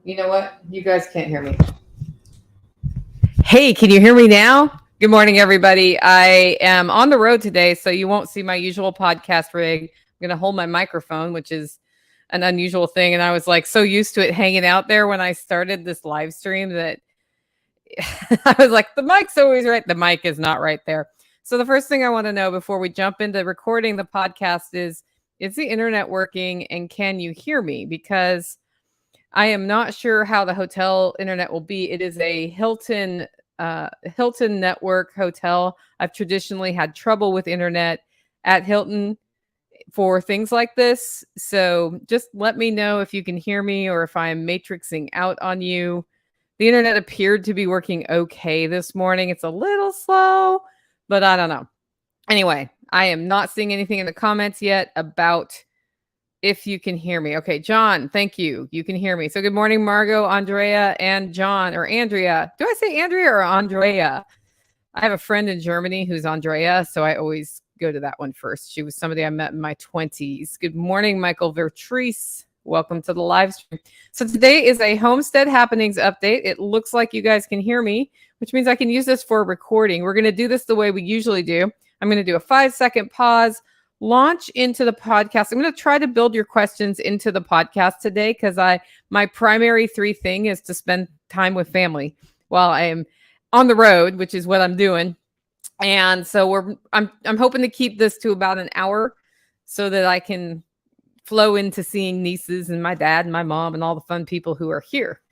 You know what? You guys can't hear me. Hey, can you hear me now? Good morning, everybody. I am on the road today, so you won't see my usual podcast rig. I'm going to hold my microphone, which is an unusual thing. And I was like so used to it hanging out there when I started this live stream that I was like, the mic's always right. The mic is not right there. So the first thing I want to know before we jump into recording the podcast is the internet working and can you hear me? Because I am not sure how the hotel internet will be. It is a Hilton network hotel. I've traditionally had trouble with internet at Hilton for things like this. So just let me know if you can hear me or if I'm matrixing out on you. The internet appeared to be working okay this morning. It's a little slow, but I don't know. Anyway, I am not seeing anything in the comments yet about if you can hear me. Okay, John, thank you. You can hear me. So good morning, Margot, Andrea, and John, or Andrea. Do I say Andrea or Andrea? I have a friend in Germany who's Andrea, so I always go to that one first. She was somebody I met in my 20s. Good morning, Michael Vertrice. Welcome to the live stream. So today is a Homestead Happenings update. It looks like you guys can hear me, which means I can use this for recording. We're going to do this the way we usually do. I'm going to do a 5-second pause, launch into the podcast. I'm going to try to build your questions into the podcast today because my primary 3 thing is to spend time with family while I am on the road, which is what I'm doing. And so I'm hoping to keep this to about an hour so that I can flow into seeing nieces and my dad and my mom and all the fun people who are here.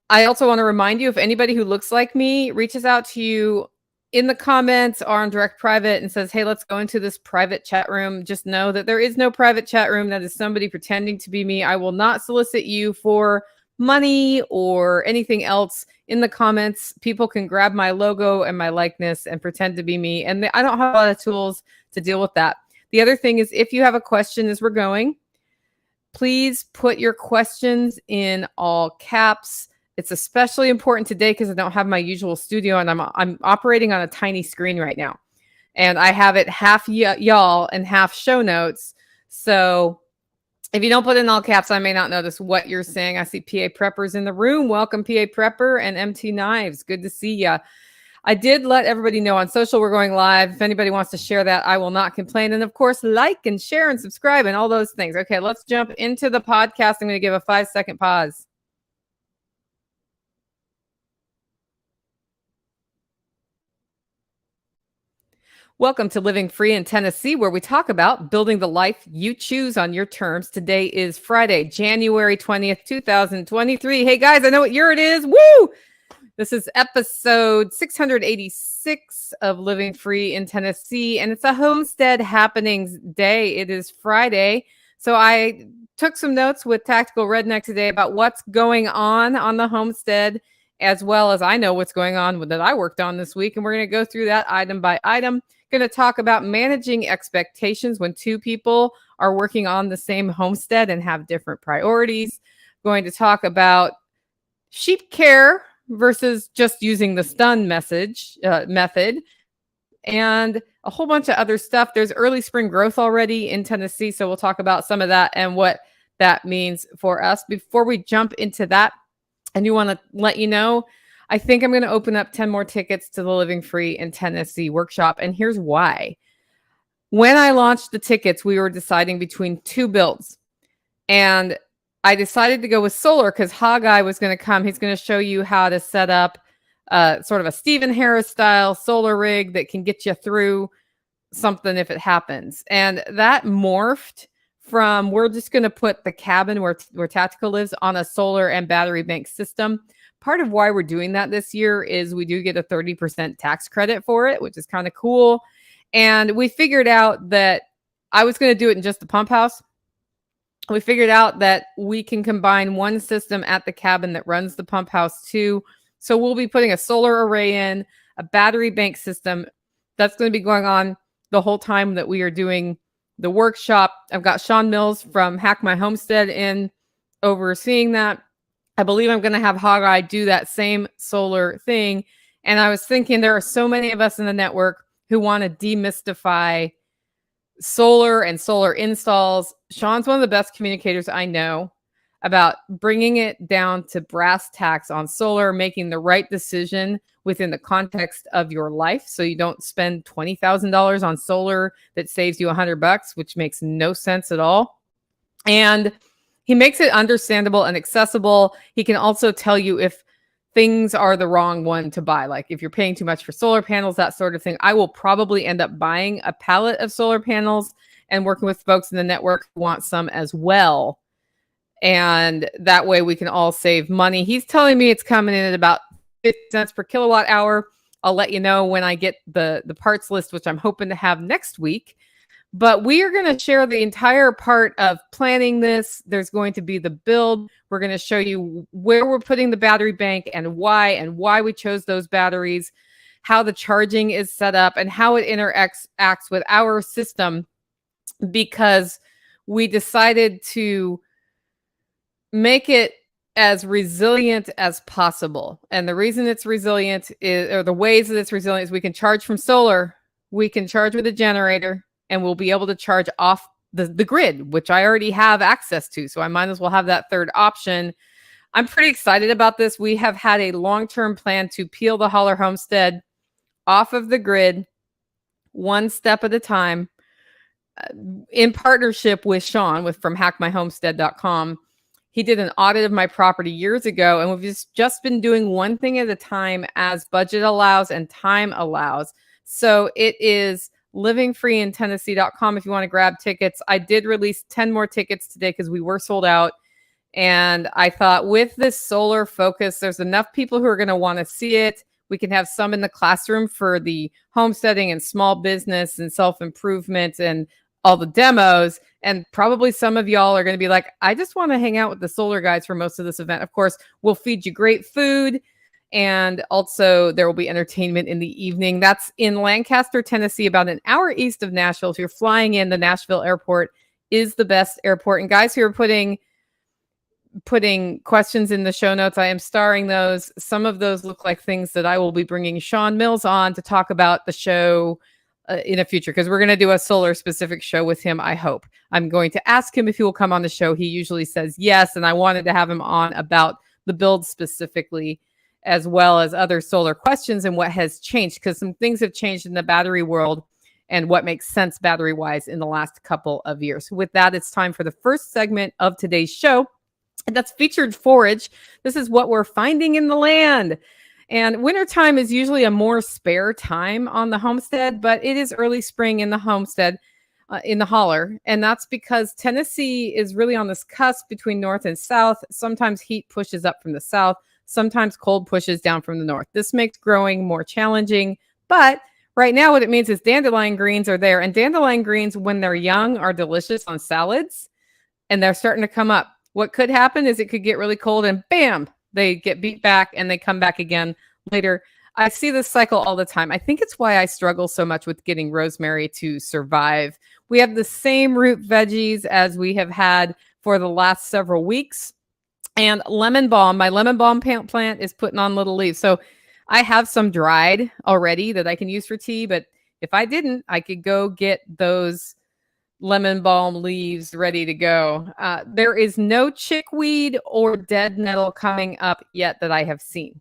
I also want to remind you, if anybody who looks like me reaches out to you in the comments or on direct private and says, hey, let's go into this private chat room, just know that there is no private chat room. That is somebody pretending to be me. I will not solicit you for money or anything else. In the comments, people can grab my logo and my likeness and pretend to be me. And I don't have a lot of tools to deal with that. The other thing is, if you have a question as we're going, please put your questions in all caps. It's especially important today because I don't have my usual studio and I'm operating on a tiny screen right now. And I have it half y'all and half show notes. So if you don't put in all caps, I may not notice what you're saying. I see PA Preppers in the room. Welcome, PA Prepper and MT Knives. Good to see ya. I did let everybody know on social we're going live. If anybody wants to share that, I will not complain. And of course, like and share and subscribe and all those things. Okay, let's jump into the podcast. I'm going to give a 5-second pause. Welcome to Living Free in Tennessee, where we talk about building the life you choose on your terms. Today is Friday, January 20th, 2023. Hey guys, I know what year it is. Woo! This is episode 686 of Living Free in Tennessee, and it's a Homestead Happenings day. It is Friday, so I took some notes with Tactical Redneck today about what's going on the homestead, as well as I know what's going on that I worked on this week, and we're going to go through that item by item. Going to talk about managing expectations when 2 people are working on the same homestead and have different priorities. Going to talk about sheep care versus just using the stun method, and a whole bunch of other stuff. There's early spring growth already in Tennessee, so we'll talk about some of that and what that means for us. Before we jump into that, I do want to let you know, I think I'm going to open up 10 more tickets to the Living Free in Tennessee workshop, and here's why. When I launched the tickets, we were deciding between 2 builds, and I decided to go with solar because Haggai was going to come. He's going to show you how to set up sort of a Stephen Harris style solar rig that can get you through something if it happens. And that morphed from, we're just going to put the cabin where Tactical lives on a solar and battery bank system. Part of why we're doing that this year is we do get a 30% tax credit for it, which is kind of cool. And we figured out that I was going to do it in just the pump house. We figured out that we can combine one system at the cabin that runs the pump house too. So we'll be putting a solar array in, a battery bank system. That's going to be going on the whole time that we are doing the workshop. I've got Sean Mills from Hack My Homestead in overseeing that. I believe I'm going to have Haggai do that same solar thing. And I was thinking there are so many of us in the network who want to demystify solar and solar installs. Sean's one of the best communicators I know. about bringing it down to brass tacks on solar, making the right decision within the context of your life. So you don't spend $20,000 on solar that saves you $100, which makes no sense at all. And he makes it understandable and accessible. He can also tell you if things are the wrong one to buy. Like if you're paying too much for solar panels, that sort of thing. I will probably end up buying a pallet of solar panels and working with folks in the network who want some as well. And that way we can all save money. He's telling me it's coming in at about 50 cents per kilowatt hour. I'll let you know when I get the parts list, which I'm hoping to have next week. But we are going to share the entire part of planning this. There's going to be the build. We're going to show you where we're putting the battery bank and why we chose those batteries, how the charging is set up, and how it interacts with our system, because we decided to make it as resilient as possible. And the reason it's resilient is, or the ways that it's resilient, is we can charge from solar, we can charge with a generator, and we'll be able to charge off the grid, which I already have access to. So I might as well have that third option. I'm pretty excited about this. We have had a long-term plan to peel the Holler Homestead off of the grid, one step at a time, in partnership with Sean from hackmyhomestead.com. He did an audit of my property years ago, and we've just been doing one thing at a time as budget allows and time allows. So it is livingfreeintennessee.com if you want to grab tickets. I did release 10 more tickets today because we were sold out. And I thought with this solar focus, there's enough people who are going to want to see it. We can have some in the classroom for the homesteading and small business and self-improvement and all the demos. And probably some of y'all are going to be like, I just want to hang out with the solar guys for most of this event. Of course, we'll feed you great food. And also there will be entertainment in the evening. That's in Lancaster, Tennessee, about an hour east of Nashville. If you're flying in, the Nashville airport is the best airport. And guys who are putting questions in the show notes, I am starring those. Some of those look like things that I will be bringing Sean Mills on to talk about the show in the future, because we're going to do a solar specific show with him. I hope. I'm going to ask him if he will come on the show. He usually says yes. And I wanted to have him on about the build specifically, as well as other solar questions and what has changed, because some things have changed in the battery world and what makes sense battery wise in the last couple of years. With that, it's time for the first segment of today's show. And that's featured forage. This is what we're finding in the land. And wintertime is usually a more spare time on the homestead, but it is early spring in the homestead, in the holler. And that's because Tennessee is really on this cusp between north and south. Sometimes heat pushes up from the south. Sometimes cold pushes down from the north. This makes growing more challenging. But right now what it means is dandelion greens are there. And dandelion greens, when they're young, are delicious on salads. And they're starting to come up. What could happen is it could get really cold and bam, they get beat back and they come back again later. I see this cycle all the time. I think it's why I struggle so much with getting rosemary to survive. We have the same root veggies as we have had for the last several weeks. And lemon balm, my lemon balm plant is putting on little leaves. So I have some dried already that I can use for tea. But if I didn't, I could go get those lemon balm leaves ready to go. There is no chickweed or dead nettle coming up yet that I have seen.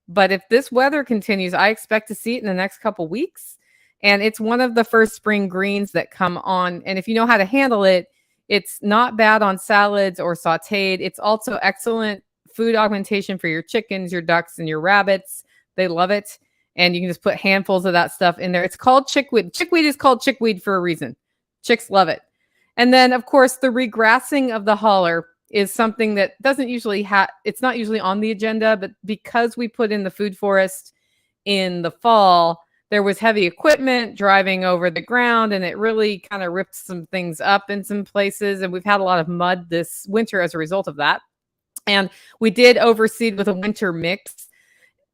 But if this weather continues, I expect to see it in the next couple weeks. And it's one of the first spring greens that come on. And if you know how to handle it, it's not bad on salads or sauteed. It's also excellent food augmentation for your chickens, your ducks, and your rabbits. They love it. And you can just put handfuls of that stuff in there. It's called chickweed. Chickweed is called chickweed for a reason. Chicks love it. And then, of course, the regrassing of the holler is something that doesn't usually it's not usually on the agenda, but because we put in the food forest in the fall, there was heavy equipment driving over the ground, and it really kind of ripped some things up in some places. And we've had a lot of mud this winter as a result of that. And we did overseed with a winter mix.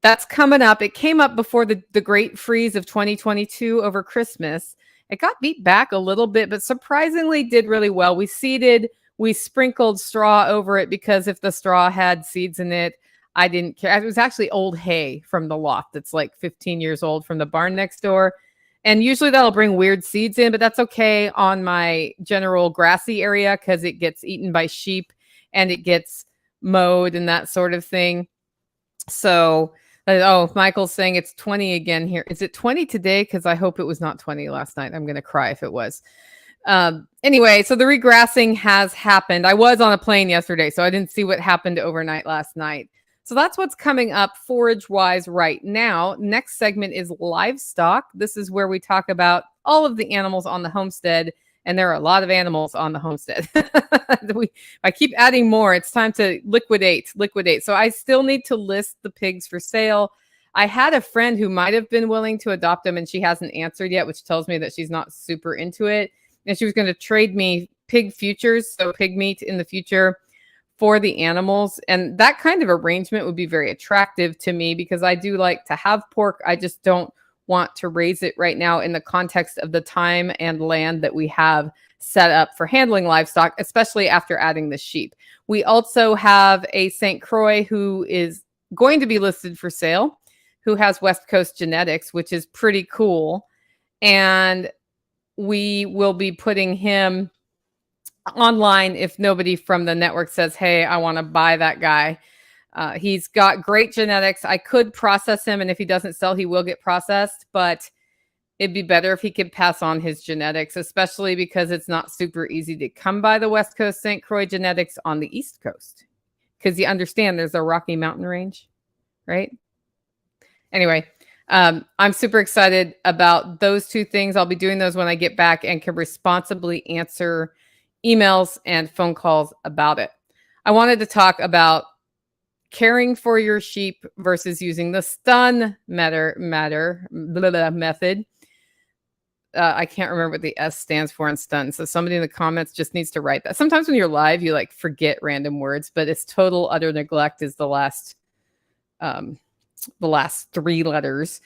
That's coming up. It came up before the great freeze of 2022 over Christmas. It got beat back a little bit, but surprisingly did really well. We seeded, we sprinkled straw over it because if the straw had seeds in it, I didn't care. It was actually old hay from the loft that's like 15 years old from the barn next door. And usually that'll bring weird seeds in, but that's okay on my general grassy area because it gets eaten by sheep and it gets mowed and that sort of thing. So, oh, Michael's saying it's 20 again here. Is it 20 today? Because I hope it was not 20 last night. I'm going to cry if it was. Anyway, so the regrassing has happened. I was on a plane yesterday, so I didn't see what happened overnight last night. So that's what's coming up forage-wise right now. Next segment is livestock. This is where we talk about all of the animals on the homestead, and there are a lot of animals on the homestead. I keep adding more. It's time to liquidate. So I still need to list the pigs for sale. I had a friend who might have been willing to adopt them, and she hasn't answered yet, which tells me that she's not super into it. And she was going to trade me pig futures, so pig meat in the future, for the animals. And that kind of arrangement would be very attractive to me because I do like to have pork. I just don't want to raise it right now in the context of the time and land that we have set up for handling livestock, especially after adding the sheep. We also have a St. Croix who is going to be listed for sale, who has West Coast genetics, which is pretty cool. And we will be putting him online if nobody from the network says, hey, I want to buy that guy. He's got great genetics. I could process him, and if he doesn't sell, he will get processed, but it'd be better if he could pass on his genetics, especially because it's not super easy to come by the West Coast St. Croix genetics on the East Coast. Because you understand there's a Rocky Mountain range, right? Anyway, I'm super excited about those two things. I'll be doing those when I get back and can responsibly answer emails and phone calls about it. I wanted to talk about caring for your sheep versus using the stun method. I can't remember what the S stands for in stun. So somebody in the comments just needs to write that. Sometimes when you're live, you like forget random words, but it's total utter neglect is the last 3 letters.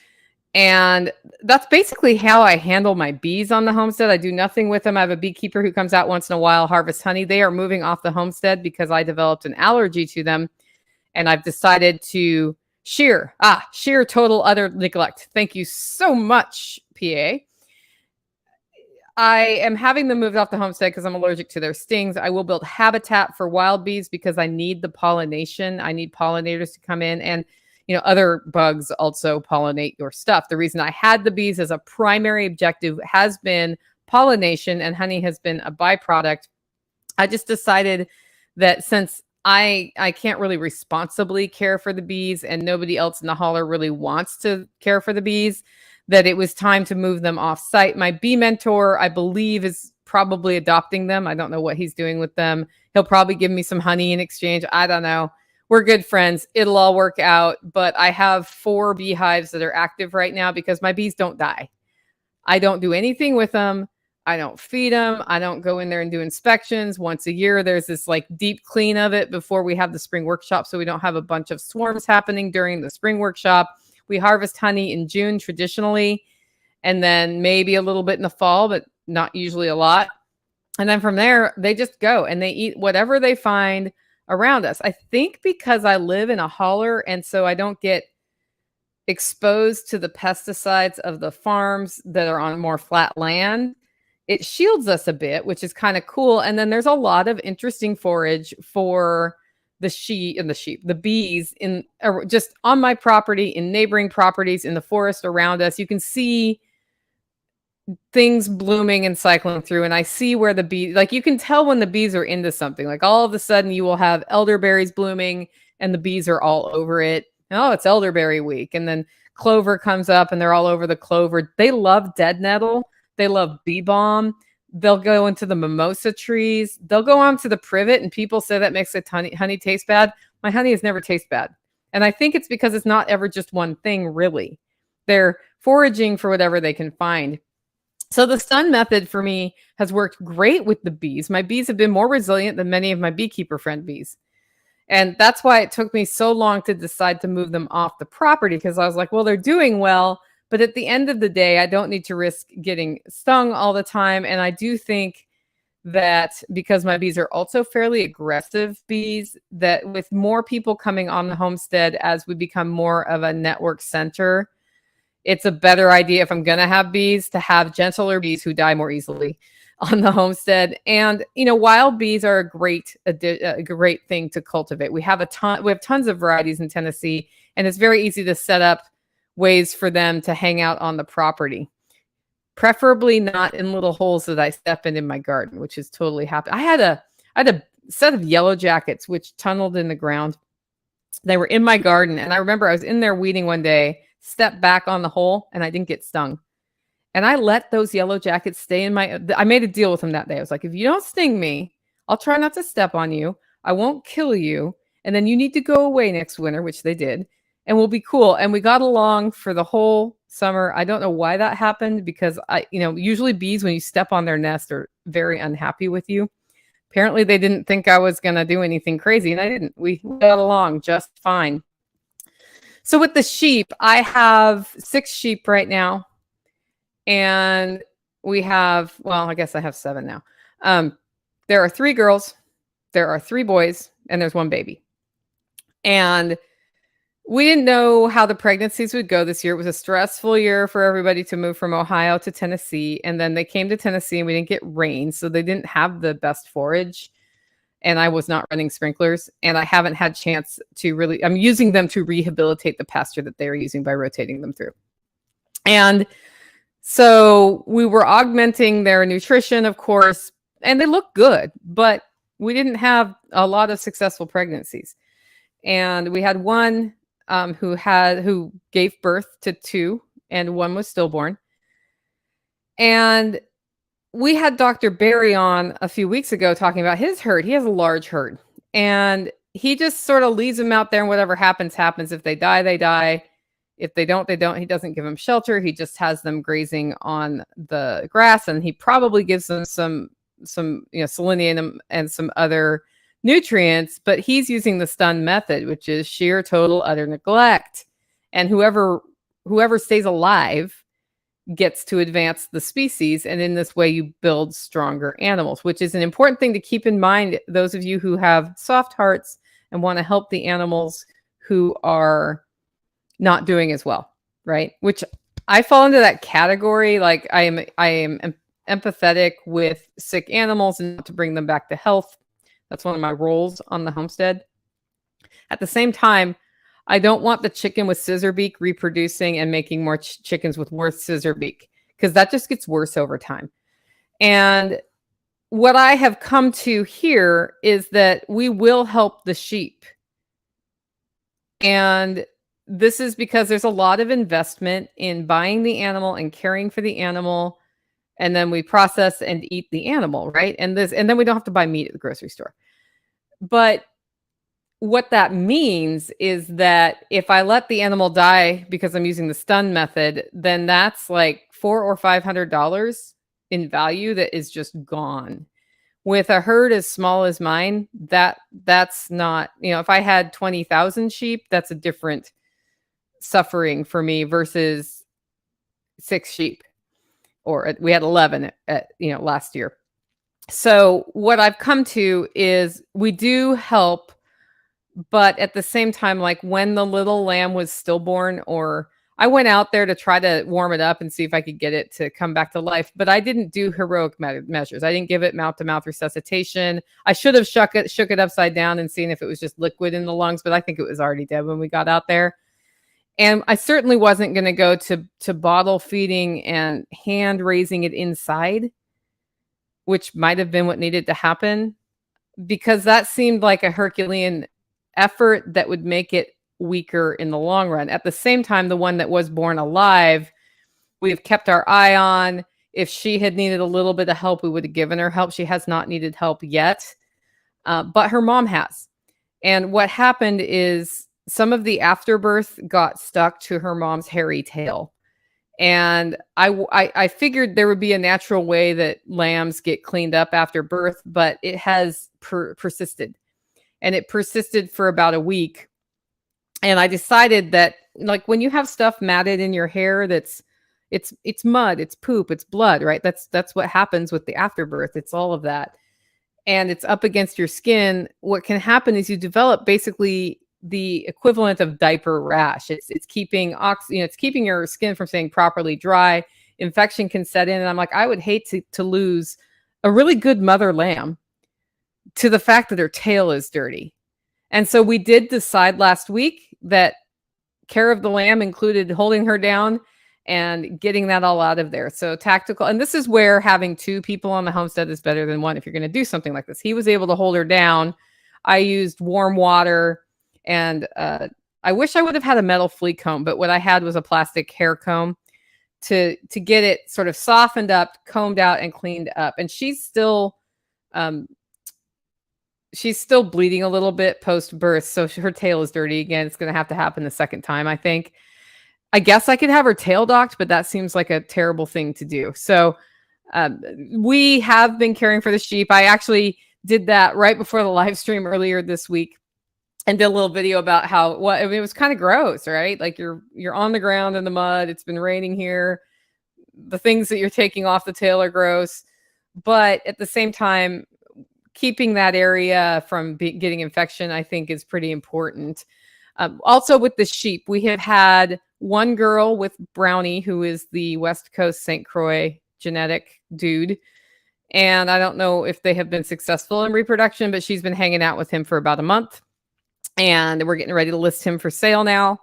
And that's basically how I handle my bees on the homestead. I do nothing with them. I have a beekeeper who comes out once in a while, harvest honey. They are moving off the homestead because I developed an allergy to them. And I've decided to shear total utter neglect. Thank you so much, PA. I am having them moved off the homestead because I'm allergic to their stings. I will build habitat for wild bees because I need the pollination. I need pollinators to come in, and other bugs also pollinate your stuff. The reason I had the bees as a primary objective has been pollination, and honey has been a byproduct. I just decided that since I can't really responsibly care for the bees and nobody else in the holler really wants to care for the bees, that it was time to move them off site. My bee mentor, I believe, is probably adopting them. I don't know what he's doing with them. He'll probably give me some honey in exchange. I don't know. We're good friends. It'll all work out. But I have 4 beehives that are active right now because my bees don't die. I don't do anything with them. I don't feed them. I don't go in there and do inspections. Once a year, there's this like deep clean of it before we have the spring workshop, so we don't have a bunch of swarms happening during the spring workshop. We harvest honey in June traditionally, and then maybe a little bit in the fall, but not usually a lot. And then from there, they just go and they eat whatever they find around us. I think because I live in a holler, and so I don't get exposed to the pesticides of the farms that are on more flat land, it shields us a bit, which is kind of cool. And then there's a lot of interesting forage for the bees in just on my property, in neighboring properties, in the forest around us. You can see things blooming and cycling through, and I see where the bees, like you can tell when the bees are into something. Like all of a sudden you will have elderberries blooming and the bees are all over it. Oh, it's elderberry week. And then clover comes up and they're all over the clover. They love dead nettle. They love bee balm. They'll go into the mimosa trees. They'll go onto the privet, and people say that makes the honey taste bad. My honey has never tasted bad. And I think it's because it's not ever just one thing, really. They're foraging for whatever they can find. So the stun method for me has worked great with the bees. My bees have been more resilient than many of my beekeeper friend bees. And that's why it took me so long to decide to move them off the property, because I was like, well, they're doing well. But at the end of the day, I don't need to risk getting stung all the time. And I do think that because my bees are also fairly aggressive bees, that with more people coming on the homestead as we become more of a network center, it's a better idea, if I'm going to have bees, to have gentler bees who die more easily. on the homestead. And wild bees are a great thing to cultivate. We have tons of varieties in Tennessee, and it's very easy to set up ways for them to hang out on the property. Preferably not in little holes that I step in my garden, which is totally happy. I had a set of yellow jackets which tunneled in the ground. They were in my garden, and I remember I was in there weeding one day, stepped back on the hole, and I didn't get stung. And I let those yellow jackets stay I made a deal with them that day. I was like, if you don't sting me, I'll try not to step on you. I won't kill you. And then you need to go away next winter, which they did. And we'll be cool. And we got along for the whole summer. I don't know why that happened, because usually bees, when you step on their nest, are very unhappy with you. Apparently they didn't think I was going to do anything crazy, and I didn't. We got along just fine. So with the sheep, I have 6 sheep right now. And we have, well, I guess I have 7 now. There are 3 girls, there are 3 boys, and there's 1 baby. And we didn't know how the pregnancies would go this year. It was a stressful year for everybody to move from Ohio to Tennessee. And then they came to Tennessee and we didn't get rain. So they didn't have the best forage. And I was not running sprinklers. And I haven't had chance to I'm using them to rehabilitate the pasture that they were using by rotating them through. And so we were augmenting their nutrition, of course, and they look good, but we didn't have a lot of successful pregnancies. And we had one who gave birth to 2, and 1 was stillborn. And we had Dr. Barry on a few weeks ago talking about his herd. He has a large herd, and he just sort of leaves them out there, and whatever happens, happens. If they die, they die. If they don't, they don't. He doesn't give them shelter. He just has them grazing on the grass, and he probably gives them some selenium and some other nutrients, but he's using the stun method, which is sheer, total, utter neglect. And whoever stays alive gets to advance the species. And in this way, you build stronger animals, which is an important thing to keep in mind. Those of you who have soft hearts and want to help the animals who are not doing as well, right? Which I fall into that category. Like I am empathetic with sick animals and to bring them back to health. That's one of my roles on the homestead. At the same time, I don't want the chicken with scissor beak reproducing and making more chickens with worse scissor beak, because that just gets worse over time. And what I have come to here is that we will help the sheep. And this is because there's a lot of investment in buying the animal and caring for the animal. And then we process and eat the animal, right? And then we don't have to buy meat at the grocery store. But what that means is that if I let the animal die because I'm using the stun method, then that's like $400 or $500 in value that is just gone. With a herd as small as mine, that's not, if I had 20,000 sheep, that's a different suffering for me versus 6 sheep. Or we had 11 last year. So what I've come to is we do help, but at the same time, like when the little lamb was stillborn, or I went out there to try to warm it up and see if I could get it to come back to life, but I didn't do heroic measures. I didn't give it mouth-to-mouth resuscitation. I should have shook it upside down and seen if it was just liquid in the lungs, but I think it was already dead when we got out there. And I certainly wasn't going to go to bottle feeding and hand raising it inside, which might have been what needed to happen, because that seemed like a Herculean effort that would make it weaker in the long run. At the same time, the one that was born alive, we've kept our eye on. If she had needed a little bit of help, we would have given her help. She has not needed help yet, but her mom has. And what happened is some of the afterbirth got stuck to her mom's hairy tail. And I figured there would be a natural way that lambs get cleaned up after birth, but it has persisted. And it persisted for about a week. And I decided that, like, when you have stuff matted in your hair, it's mud, it's poop, it's blood, right? That's what happens with the afterbirth. It's all of that. And it's up against your skin. What can happen is you develop basically the equivalent of diaper rash. It's keeping it's keeping your skin from staying properly dry. Infection can set in. And I'm like, I would hate to lose a really good mother lamb to the fact that her tail is dirty. And so we did decide last week that care of the lamb included holding her down and getting that all out of there. So tactical. And this is where having two people on the homestead is better than one if you're going to do something like this. He was able to hold her down. I used warm water, and I wish I would have had a metal flea comb, but what I had was a plastic hair comb to get it sort of softened up, combed out, and cleaned up. And she's still bleeding a little bit post-birth, so her tail is dirty again. It's going to have to happen the second time, I think. I guess I could have her tail docked, but that seems like a terrible thing to do. So we have been caring for the sheep. I actually did that right before the live stream earlier this week and did a little video about how it was kind of gross, right? Like you're on the ground in the mud. It's been raining here. The things that you're taking off the tail are gross, but at the same time, keeping that area from getting infection, I think, is pretty important. Also with the sheep, we have had one girl with Brownie, who is the West Coast St. Croix genetic dude. And I don't know if they have been successful in reproduction, but she's been hanging out with him for about a month. And we're getting ready to list him for sale now.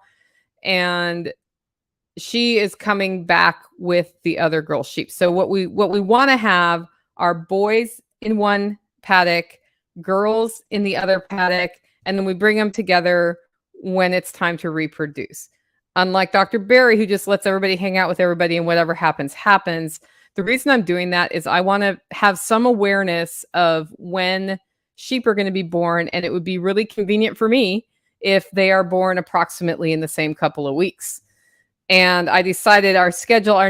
And she is coming back with the other girl sheep. So what we want to have are boys in one paddock, girls in the other paddock, and then we bring them together when it's time to reproduce. Unlike Dr. Barry, who just lets everybody hang out with everybody and whatever happens, happens. The reason I'm doing that is I want to have some awareness of when sheep are going to be born, and it would be really convenient for me if they are born approximately in the same couple of weeks. And I decided our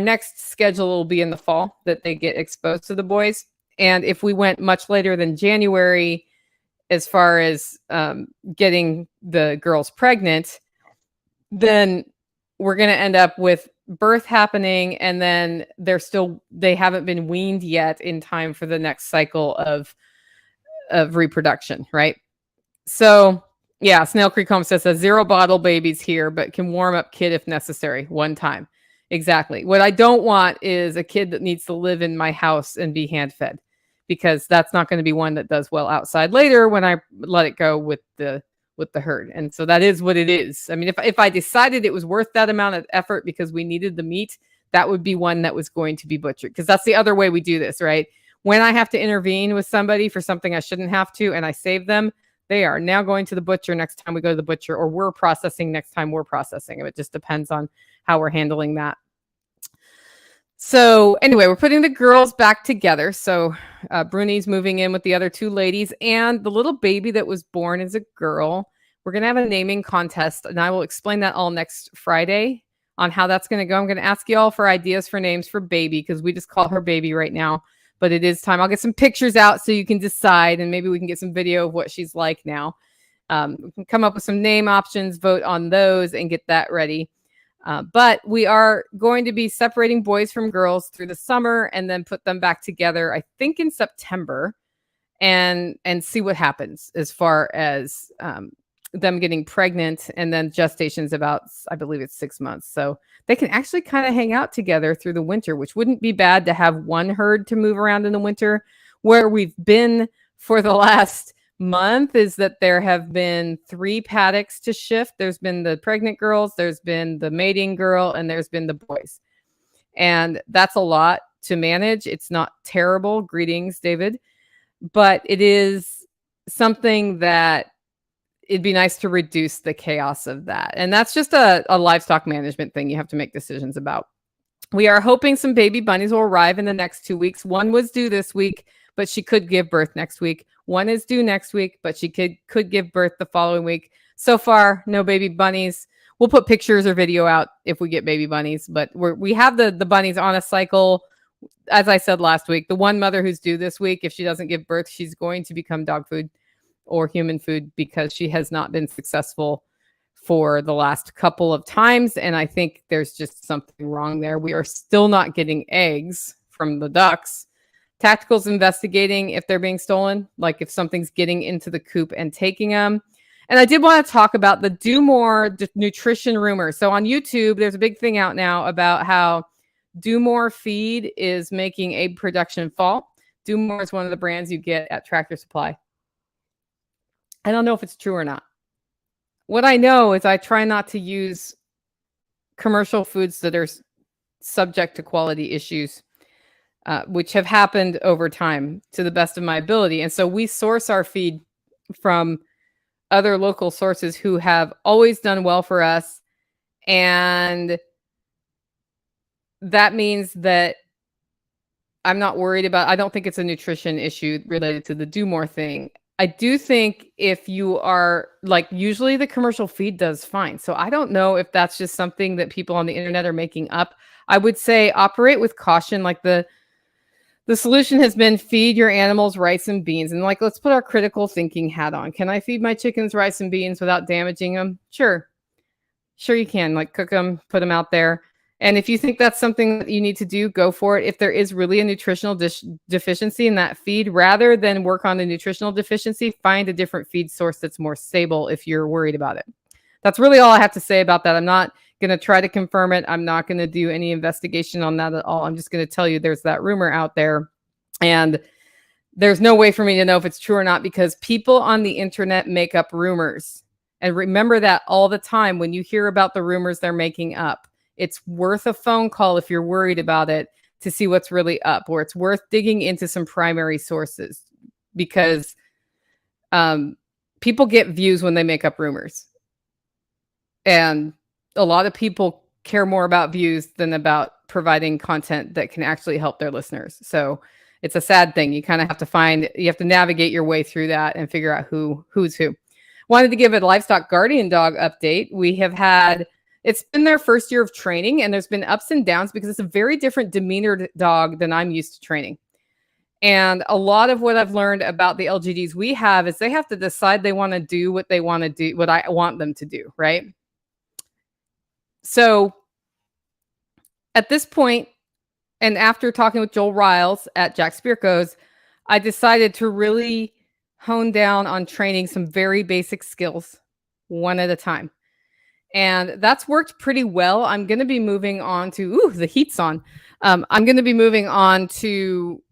next schedule will be in the fall, that they get exposed to the boys. And if we went much later than January, as far as getting the girls pregnant, then we're going to end up with birth happening, and then they haven't been weaned yet in time for the next cycle of reproduction, right? So yeah, Snail Creek Homestead says 0 bottle babies here, but can warm up kid if necessary one time. Exactly. What I don't want is a kid that needs to live in my house and be hand fed, because that's not going to be one that does well outside later when I let it go with the herd. And so that is what it is. I mean, if I decided it was worth that amount of effort because we needed the meat, that would be one that was going to be butchered, because that's the other way we do this, right? When I have to intervene with somebody for something I shouldn't have to, and I save them, they are now going to the butcher next time we go to the butcher, or we're processing next time we're processing. It just depends on how we're handling that. So anyway, we're putting the girls back together. So Bruni's moving in with the other two ladies, and the little baby that was born is a girl. We're going to have a naming contest, and I will explain that all next Friday on how that's going to go. I'm going to ask you all for ideas for names for baby, because we just call her baby right now, but it is time. I'll get some pictures out so you can decide, and maybe we can get some video of what she's like now. We can come up with some name options, vote on those, and get that ready. But we are going to be separating boys from girls through the summer, and then put them back together, I think in September, and see what happens as far as them getting pregnant. And then gestation's about, I believe it's 6 months. So they can actually kind of hang out together through the winter, which wouldn't be bad to have one herd to move around in the winter. Where we've been for the last month is that there have been 3 paddocks to shift. There's been the pregnant girls, there's been the mating girl, and there's been the boys. And that's a lot to manage. It's not terrible. Greetings, David. But it is something that it'd be nice to reduce the chaos of that. And that's just a livestock management thing you have to make decisions about. We are hoping some baby bunnies will arrive in the next 2 weeks. One was due this week, but she could give birth next week. One is due next week, but she could give birth the following week. So far, no baby bunnies. We'll put pictures or video out if we get baby bunnies, but we have the bunnies on a cycle. As I said last week, the one mother who's due this week, if she doesn't give birth, she's going to become dog food or human food, because she has not been successful for the last couple of times. And I think there's just something wrong there. We are still not getting eggs from the ducks. Tactical's investigating if they're being stolen, like if something's getting into the coop and taking them. And I did want to talk about the Do More nutrition rumor. So on YouTube, there's a big thing out now about how Do More feed is making egg production fall. Do More is one of the brands you get at Tractor Supply. I don't know if it's true or not. What I know is I try not to use commercial foods that are subject to quality issues, which have happened over time to the best of my ability. And so we source our feed from other local sources who have always done well for us. And that means that I'm not worried about, I don't think it's a nutrition issue related to the Do More thing. I do think if you are like, usually the commercial feed does fine. So I don't know if that's just something that people on the internet are making up. I would say operate with caution. Like the solution has been feed your animals rice and beans. And like, let's put our critical thinking hat on. Can I feed my chickens rice and beans without damaging them? Sure. Sure you can. Like cook them, put them out there. And if you think that's something that you need to do, go for it. If there is really a nutritional deficiency in that feed, rather than work on the nutritional deficiency, find a different feed source that's more stable if you're worried about it. That's really all I have to say about that. I'm not going to try to confirm it. I'm not going to do any investigation on that at all. I'm just going to tell you there's that rumor out there. And there's no way for me to know if it's true or not, because people on the internet make up rumors. And remember that all the time when you hear about the rumors they're making up. It's worth a phone call if you're worried about it to see what's really up, or it's worth digging into some primary sources, because people get views when they make up rumors. And a lot of people care more about views than about providing content that can actually help their listeners. So it's a sad thing. You kind of have to navigate your way through that and figure out who's who. Wanted to give a livestock guardian dog update. It's been their first year of training, and there's been ups and downs because it's a very different demeanored dog than I'm used to training. And a lot of what I've learned about the LGDs we have is they have to decide they want to do what they want to do, what I want them to do, right? So at this point, and after talking with Joel Riles at Jack Spirko's, I decided to really hone down on training some very basic skills one at a time. And that's worked pretty well. I'm going to be moving on to, the heat's on. I'm going to be moving on to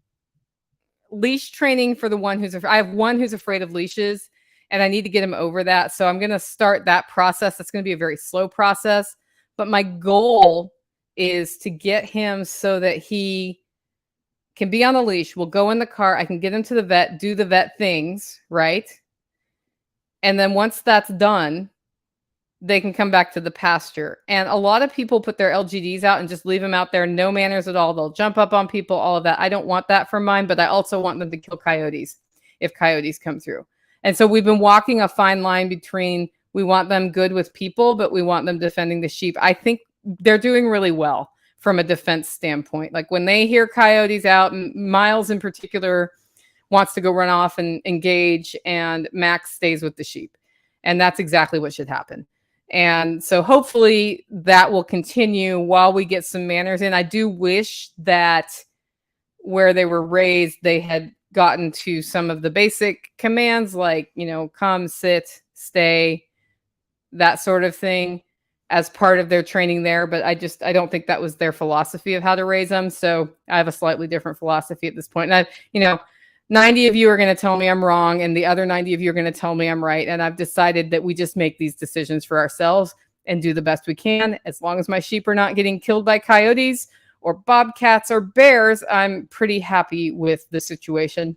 leash training for the one I have one who's afraid of leashes, and I need to get him over that. So I'm going to start that process. That's going to be a very slow process. But my goal is to get him so that he can be on a leash. We'll go in the car. I can get him to the vet, do the vet things, right? And then once that's done, they can come back to the pasture. And a lot of people put their LGDs out and just leave them out there. No manners at all. They'll jump up on people, all of that. I don't want that for mine, but I also want them to kill coyotes if coyotes come through. And so we've been walking a fine line between, we want them good with people, but we want them defending the sheep. I think they're doing really well from a defense standpoint. Like when they hear coyotes out, and Miles in particular wants to go run off and engage, and Max stays with the sheep. And that's exactly what should happen. And so hopefully that will continue while we get some manners in. I do wish that where they were raised, they had gotten to some of the basic commands like, come, sit, stay, that sort of thing as part of their training there. But I don't think that was their philosophy of how to raise them. So I have a slightly different philosophy at this point. And 90 of you are going to tell me I'm wrong, and the other 90 of you are going to tell me I'm right. And I've decided that we just make these decisions for ourselves and do the best we can. As long as my sheep are not getting killed by coyotes or bobcats or bears, I'm pretty happy with the situation.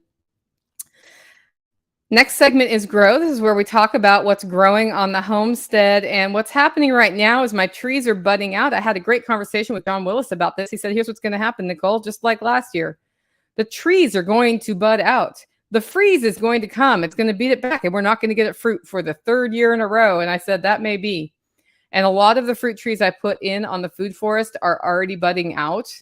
Next segment is grow. This is where we talk about what's growing on the homestead. And what's happening right now is my trees are budding out. I had a great conversation with Don Willis about this. He said, here's what's going to happen, Nicole, just like last year. The trees are going to bud out. The freeze is going to come. It's going to beat it back, and we're not going to get it fruit for the third year in a row. And I said, that may be. And a lot of the fruit trees I put in on the food forest are already budding out.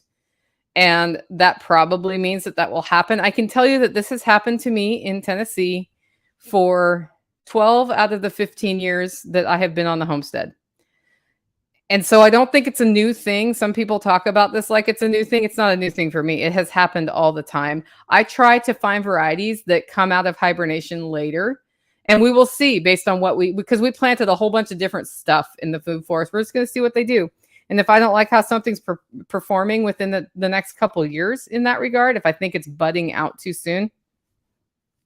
And that probably means that will happen. I can tell you that this has happened to me in Tennessee for 12 out of the 15 years that I have been on the homestead. And so I don't think it's a new thing. Some people talk about this like it's a new thing. It's not a new thing for me. It has happened all the time. I try to find varieties that come out of hibernation later. And we will see based on because we planted a whole bunch of different stuff in the food forest. We're just going to see what they do. And if I don't like how something's performing within the next couple of years in that regard, if I think it's budding out too soon,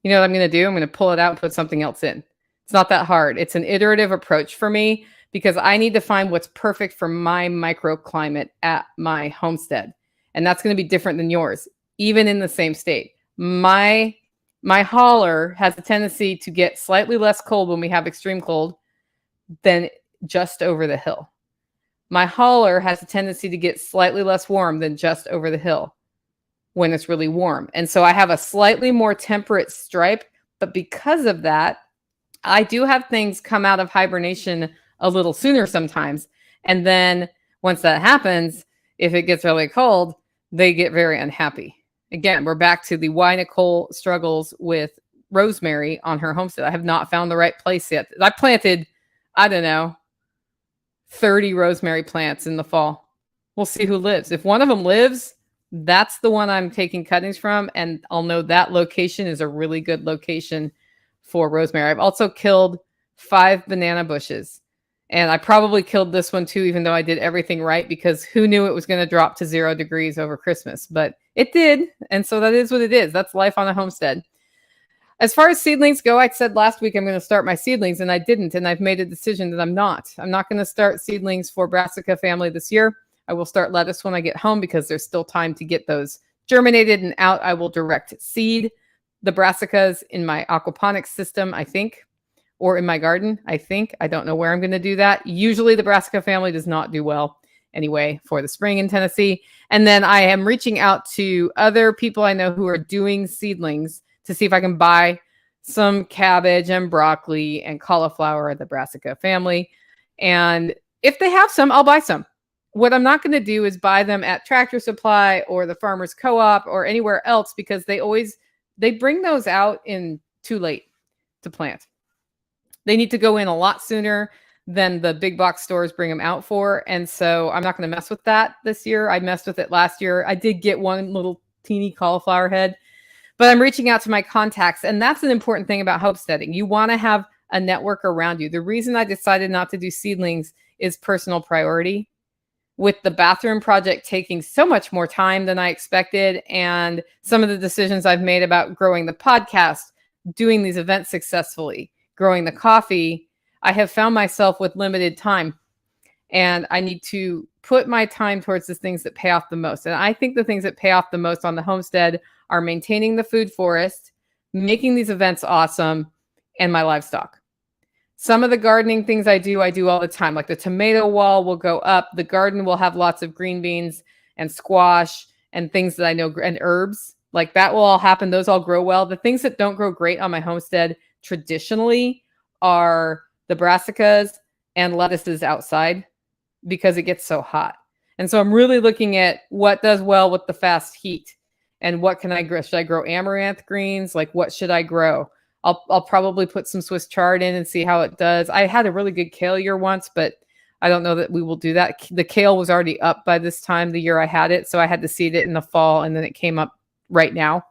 you know what I'm going to do? I'm going to pull it out and put something else in. It's not that hard. It's an iterative approach for me because I need to find what's perfect for my microclimate at my homestead. And that's going to be different than yours, even in the same state. My hauler has a tendency to get slightly less cold when we have extreme cold than just over the hill. My hauler has a tendency to get slightly less warm than just over the hill when it's really warm. And so I have a slightly more temperate stripe, but because of that, I do have things come out of hibernation a little sooner sometimes. And then once that happens, if it gets really cold, they get very unhappy. Again, we're back to the why Nicole struggles with rosemary on her homestead. I have not found the right place yet. I planted, I don't know, 30 rosemary plants in the fall. We'll see who lives. If one of them lives, that's the one I'm taking cuttings from, and I'll know that location is a really good location for rosemary. I've also killed 5 banana bushes, and I probably killed this one too, even though I did everything right, because who knew it was going to drop to 0 degrees over Christmas, but it did. And so that is what it is. That's life on a homestead. As far as seedlings go, I said last week I'm going to start my seedlings, and I didn't. And I've made a decision that I'm not. I'm not going to start seedlings for Brassica family this year. I will start lettuce when I get home because there's still time to get those germinated and out. I will direct seed the brassicas in my aquaponics system, I think, or in my garden, I think. I don't know where I'm going to do that. Usually the Brassica family does not do well anyway for the spring in Tennessee. And then I am reaching out to other people I know who are doing seedlings to see if I can buy some cabbage and broccoli and cauliflower at the Brassica family. And if they have some, I'll buy some. What I'm not going to do is buy them at Tractor Supply or the Farmers Co-op or anywhere else because they bring those out in too late to plant. They need to go in a lot sooner than the big box stores bring them out for. And so I'm not going to mess with that this year. I messed with it last year. I did get one little teeny cauliflower head, but I'm reaching out to my contacts. And that's an important thing about homesteading. You want to have a network around you. The reason I decided not to do seedlings is personal priority. With the bathroom project taking so much more time than I expected, and some of the decisions I've made about growing the podcast, doing these events successfully, growing the coffee, I have found myself with limited time, and I need to put my time towards the things that pay off the most. And I think the things that pay off the most on the homestead are maintaining the food forest, making these events awesome, and my livestock. Some of the gardening things I do all the time. Like the tomato wall will go up. The garden will have lots of green beans and squash and things that I know, and herbs. Like that will all happen. Those all grow well. The things that don't grow great on my homestead traditionally are the brassicas and lettuces outside because it gets so hot. And so I'm really looking at what does well with the fast heat and what can I grow. Should I grow amaranth greens? Like what should I grow? I'll probably put some Swiss chard in and see how it does. I had a really good kale year once, but I don't know that we will do that. The kale was already up by this time the year I had it, so I had to seed it in the fall, and then it came up right now.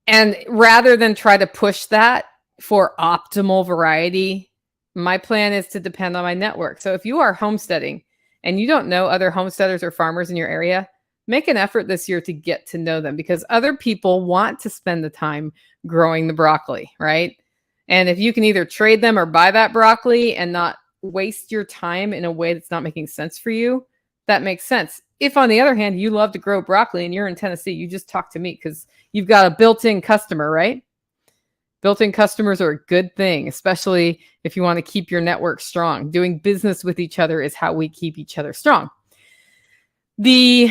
And rather than try to push that for optimal variety, my plan is to depend on my network. So if you are homesteading and you don't know other homesteaders or farmers in your area, make an effort this year to get to know them because other people want to spend the time growing the broccoli, right? And if you can either trade them or buy that broccoli and not waste your time in a way that's not making sense for you, that makes sense. If on the other hand, you love to grow broccoli and you're in Tennessee, you just talk to me because you've got a built-in customer, right? Built-in customers are a good thing, especially if you want to keep your network strong. Doing business with each other is how we keep each other strong. We're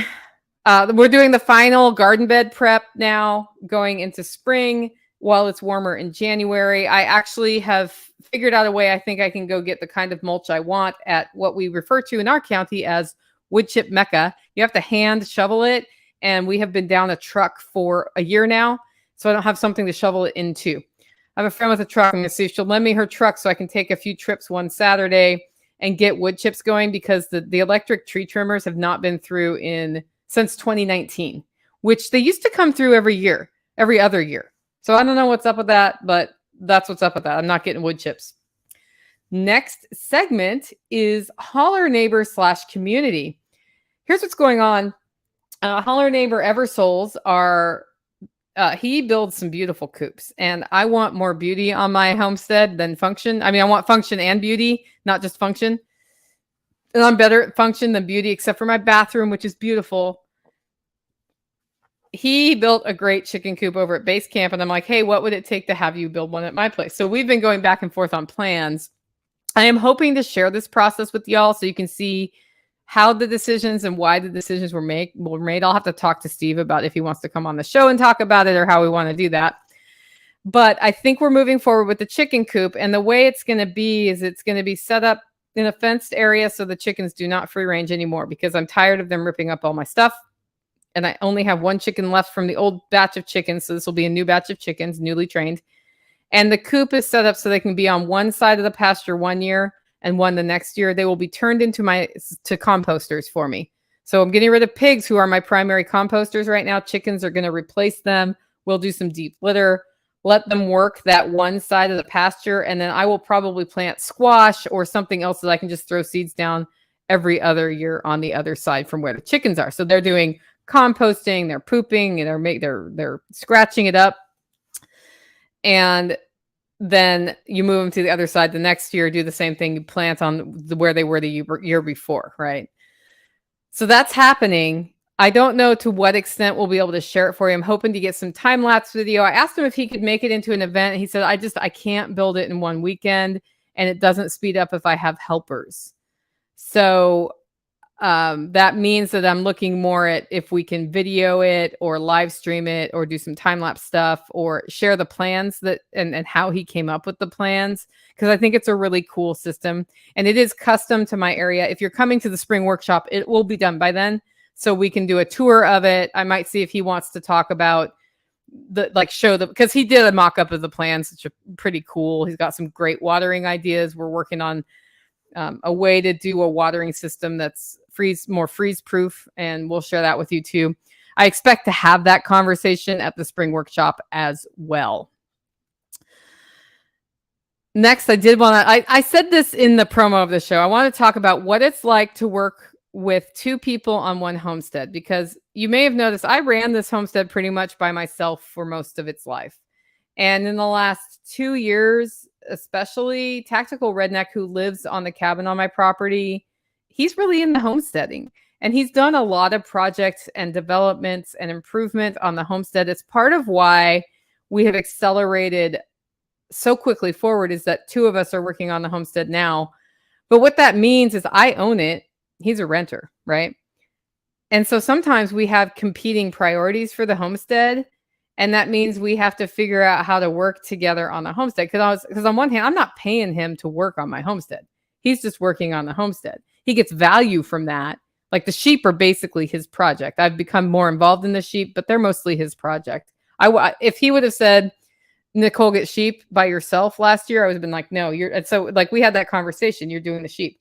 doing the final garden bed prep now, going into spring while it's warmer in January. I actually have figured out a way I think I can go get the kind of mulch I want at what we refer to in our county as wood chip mecca. You have to hand shovel it, and we have been down a truck for a year now, so I don't have something to shovel it into. I have a friend with a truck. I'm going to see if she'll lend me her truck so I can take a few trips one Saturday and get wood chips going because the electric tree trimmers have not been through since 2019, which they used to come through every other year. So I don't know what's up with that, but that's what's up with that. I'm not getting wood chips. Next segment is Holler Neighbor / community. Here's what's going on. Holler Neighbor Eversoles are, he builds some beautiful coops, and I want more beauty on my homestead than function. I mean, I want function and beauty, not just function. And I'm better at function than beauty, except for my bathroom, which is beautiful. He built a great chicken coop over at base camp, and I'm like, hey, what would it take to have you build one at my place? So we've been going back and forth on plans. I am hoping to share this process with y'all so you can see how the decisions and why the decisions were made. I'll have to talk to Steve about if he wants to come on the show and talk about it or how we want to do that. But I think we're moving forward with the chicken coop, and the way it's going to be is it's going to be set up in a fenced area so the chickens do not free range anymore, because I'm tired of them ripping up all my stuff. And I only have one chicken left from the old batch of chickens. So this will be a new batch of chickens, newly trained. And the coop is set up so they can be on one side of the pasture 1 year and one the next year. They will be turned into to composters for me. So I'm getting rid of pigs, who are my primary composters right now. Chickens are going to replace them. We'll do some deep litter, let them work that one side of the pasture. And then I will probably plant squash or something else that I can just throw seeds down every other year on the other side from where the chickens are. So they're doing composting, they're pooping, and they're scratching it up. And then you move them to the other side the next year, do the same thing. You plant on where they were the year before, right? So that's happening. I don't know to what extent we'll be able to share it for you. I'm hoping to get some time-lapse video. I asked him if he could make it into an event. He said, I can't build it in one weekend, and it doesn't speed up if I have helpers. So that means that I'm looking more at if we can video it or live stream it or do some time-lapse stuff or share the plans and how he came up with the plans, because I think it's a really cool system and it is custom to my area. If you're coming to the spring workshop, it will be done by then, so we can do a tour of it. I might see if he wants to talk about because he did a mock-up of the plans, which are pretty cool. He's got some great watering ideas. We're working on a way to do a watering system that's more freeze proof, and we'll share that with you too. I expect to have that conversation at the spring workshop as well. Next, I said this in the promo of the show. I want to talk about what it's like to work with two people on one homestead, because you may have noticed I ran this homestead pretty much by myself for most of its life. And in the last 2 years, especially, Tactical Redneck, who lives on the cabin on my property, he's really into homesteading, and he's done a lot of projects and developments and improvement on the homestead. It's part of why we have accelerated so quickly forward, is that two of us are working on the homestead now. But what that means is I own it. He's a renter, right? And so sometimes we have competing priorities for the homestead. And that means we have to figure out how to work together on the homestead. Because on one hand, I'm not paying him to work on my homestead. He's just working on the homestead. He gets value from that. Like, the sheep are basically his project. I've become more involved in the sheep, but they're mostly his project. If he would have said, Nicole, get sheep by yourself last year, I would have been like, no, and so like we had that conversation, you're doing the sheep.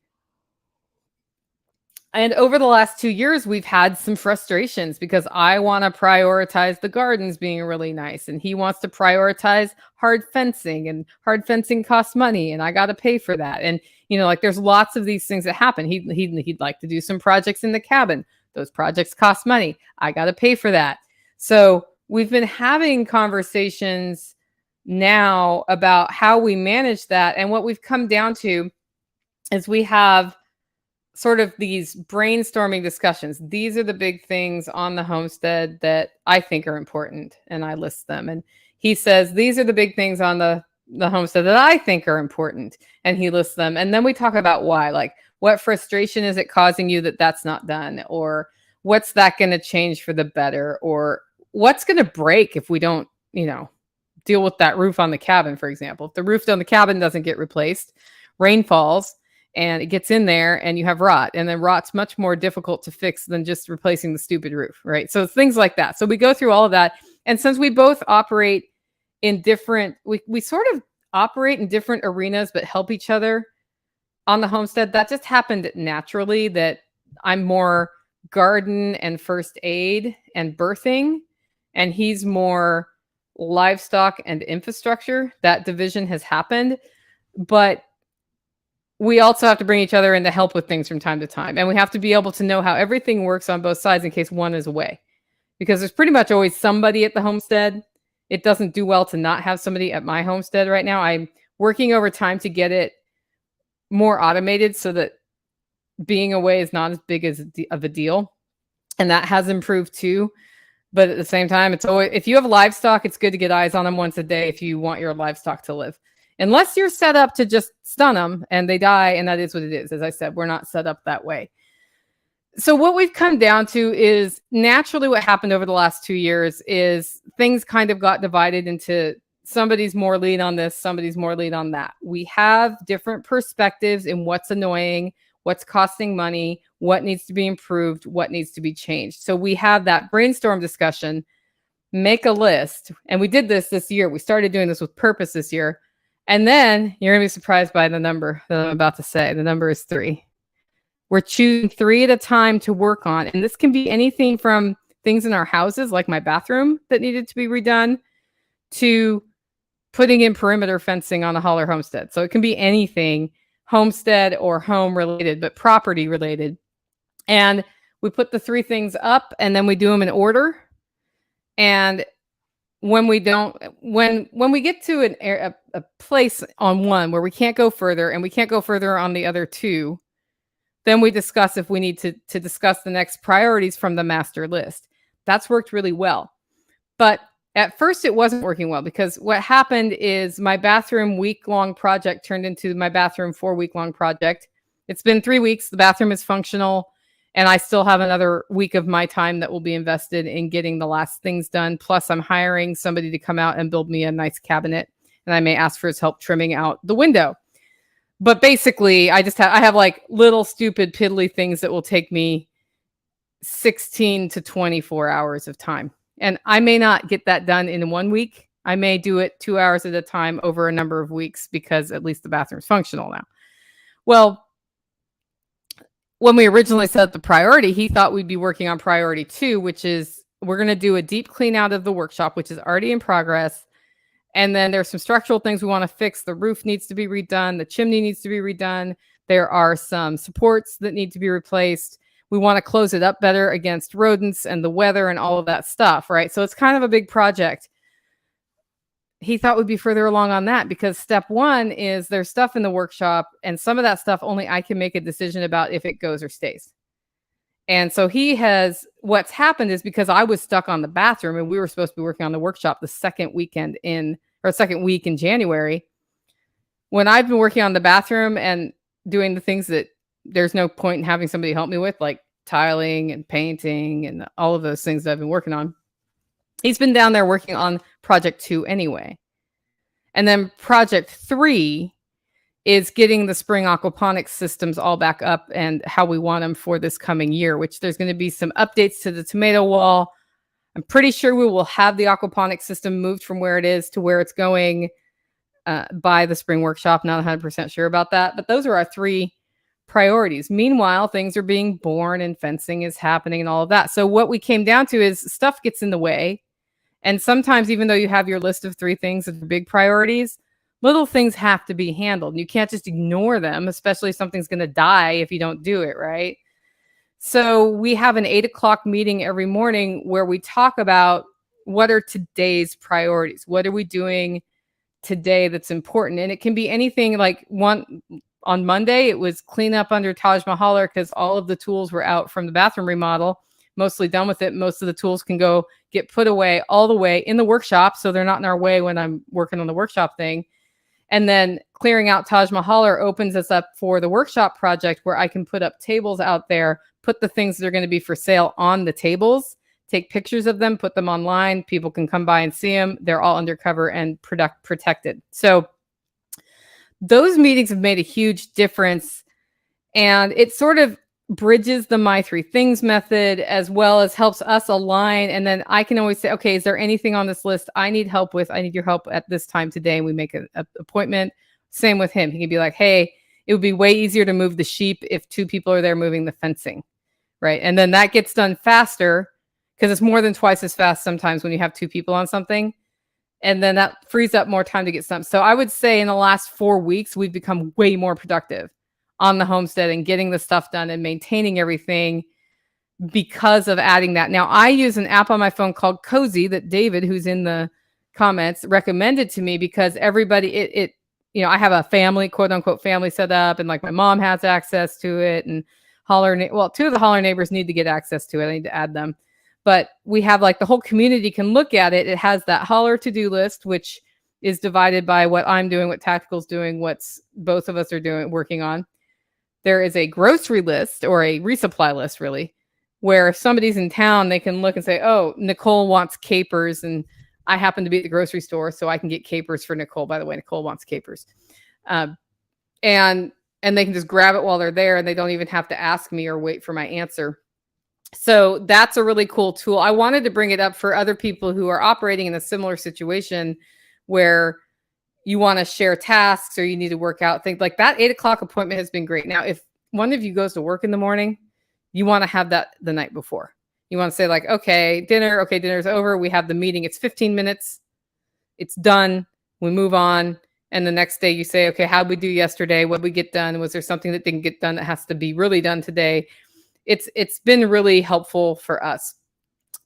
And over the last 2 years, we've had some frustrations because I want to prioritize the gardens being really nice, and he wants to prioritize hard fencing, and hard fencing costs money, and I got to pay for that. And, like, there's lots of these things that happen. He'd like to do some projects in the cabin. Those projects cost money. I got to pay for that. So we've been having conversations now about how we manage that. And what we've come down to is we have sort of these brainstorming discussions. These are the big things on the homestead that I think are important, and I list them. And he says, these are the big things on the homestead that I think are important, and he lists them. And then we talk about why, like, what frustration is it causing you that that's not done? Or what's that going to change for the better? Or what's going to break if we don't, deal with that roof on the cabin, for example. If the roof on the cabin doesn't get replaced, rain falls, and it gets in there and you have rot, and then rot's much more difficult to fix than just replacing the stupid roof, right? So things like that. So we go through all of that. And since we both operate in different, we sort of operate in different arenas, but help each other on the homestead, that just happened naturally, that I'm more garden and first aid and birthing, and he's more livestock and infrastructure. That division has happened. But we also have to bring each other in to help with things from time to time. And we have to be able to know how everything works on both sides in case one is away. Because there's pretty much always somebody at the homestead. It doesn't do well to not have somebody at my homestead right now. I'm working overtime to get it more automated so that being away is not as big of a deal. And that has improved too. But at the same time, it's always, if you have livestock, it's good to get eyes on them once a day if you want your livestock to live. Unless you're set up to just stun them and they die, and that is what it is. As I said, we're not set up that way. So what we've come down to is naturally what happened over the last 2 years is things kind of got divided into somebody's more lead on this, somebody's more lead on that. We have different perspectives in what's annoying, what's costing money, what needs to be improved, what needs to be changed. So we have that brainstorm discussion, make a list. And we did this year. We started doing this with purpose this year. And then you're going to be surprised by the number that I'm about to say. The number is 3. We're choosing 3 at a time to work on. And this can be anything from things in our houses, like my bathroom that needed to be redone, to putting in perimeter fencing on a Holler homestead. So it can be anything homestead or home related, but property related. And we put the 3 things up and then we do them in order. And when we don't, when we get to a place on one where we can't go further and we can't go further on the other 2, then we discuss if we need to discuss the next priorities from the master list. That's worked really well. But at first it wasn't working well because what happened is my bathroom week-long project turned into my bathroom 4-week-long project. It's been 3 weeks. The bathroom is functional. And I still have another week of my time that will be invested in getting the last things done. Plus, I'm hiring somebody to come out and build me a nice cabinet. And I may ask for his help trimming out the window. But basically, I have like little stupid piddly things that will take me 16 to 24 hours of time. And I may not get that done in 1 week. I may do it 2 hours at a time over a number of weeks because at least the bathroom's functional now. Well, when we originally set the priority, he thought we'd be working on priority 2, which is we're going to do a deep clean out of the workshop, which is already in progress. And then there's some structural things we want to fix. The roof needs to be redone. The chimney needs to be redone. There are some supports that need to be replaced. We want to close it up better against rodents and the weather and all of that stuff, right? So it's kind of a big project. He thought we'd be further along on that because step 1 is there's stuff in the workshop and some of that stuff only I can make a decision about if it goes or stays. And so what's happened is because I was stuck on the bathroom and we were supposed to be working on the workshop the second week in January. When I've been working on the bathroom and doing the things that there's no point in having somebody help me with, like tiling and painting and all of those things that I've been working on, he's been down there working on project 2 anyway. And then project 3 is getting the spring aquaponics systems all back up and how we want them for this coming year, which there's going to be some updates to the tomato wall. I'm pretty sure we will have the aquaponics system moved from where it is to where it's going by the spring workshop. Not 100% sure about that, but those are our 3 priorities. Meanwhile, things are being born and fencing is happening and all of that. So what we came down to is stuff gets in the way. And sometimes, even though you have your list of 3 things that are big priorities, little things have to be handled. You can't just ignore them, especially if something's going to die if you don't do it, right? So we have an 8 o'clock meeting every morning where we talk about what are today's priorities? What are we doing today that's important? And it can be anything like on Monday, it was clean up under Taj Mahal because all of the tools were out from the bathroom remodel, mostly done with it. Most of the tools can go get put away all the way in the workshop. So they're not in our way when I'm working on the workshop thing. And then clearing out Taj Mahal opens us up for the workshop project where I can put up tables out there, put the things that are going to be for sale on the tables, take pictures of them, put them online. People can come by and see them. They're all undercover and protected. So those meetings have made a huge difference. And it sort of bridges the My 3 Things method as well as helps us align. And then I can always say, okay, is there anything on this list I need help with? I need your help at this time today. And we make an appointment. Same with him. He can be like, hey, it would be way easier to move the sheep if 2 people are there moving the fencing, right? And then that gets done faster because it's more than twice as fast sometimes when you have 2 people on something. And then that frees up more time to get stuff. So I would say in the last 4 weeks, we've become way more productive. on the homestead and getting the stuff done and maintaining everything because of adding that. Now, I use an app on my phone called Cozy that David, who's in the comments, recommended to me because everybody, I have a family, quote unquote, family set up, and like my mom has access to it, and two of the Holler neighbors need to get access to it. I need to add them. But we have like the whole community can look at it. It has that Holler to-do list, which is divided by what I'm doing, what Tactical's doing, what's both of us are working on. There is a grocery list, or a resupply list, really, where if somebody's in town, they can look and say, oh, Nicole wants capers, and I happen to be at the grocery store, so I can get capers for Nicole. By the way, Nicole wants capers. And they can just grab it while they're there, and they don't even have to ask me or wait for my answer. So that's a really cool tool. I wanted to bring it up for other people who are operating in a similar situation where you want to share tasks or you need to work out things like that. 8 o'clock appointment has been great. Now, if one of you goes to work in the morning, you want to have that the night before. You want to say like, okay, dinner's over. We have the meeting. It's 15 minutes. It's done. We move on. And the next day you say, okay, how'd we do yesterday? What did we get done? Was there something that didn't get done that has to be really done today? It's been really helpful for us.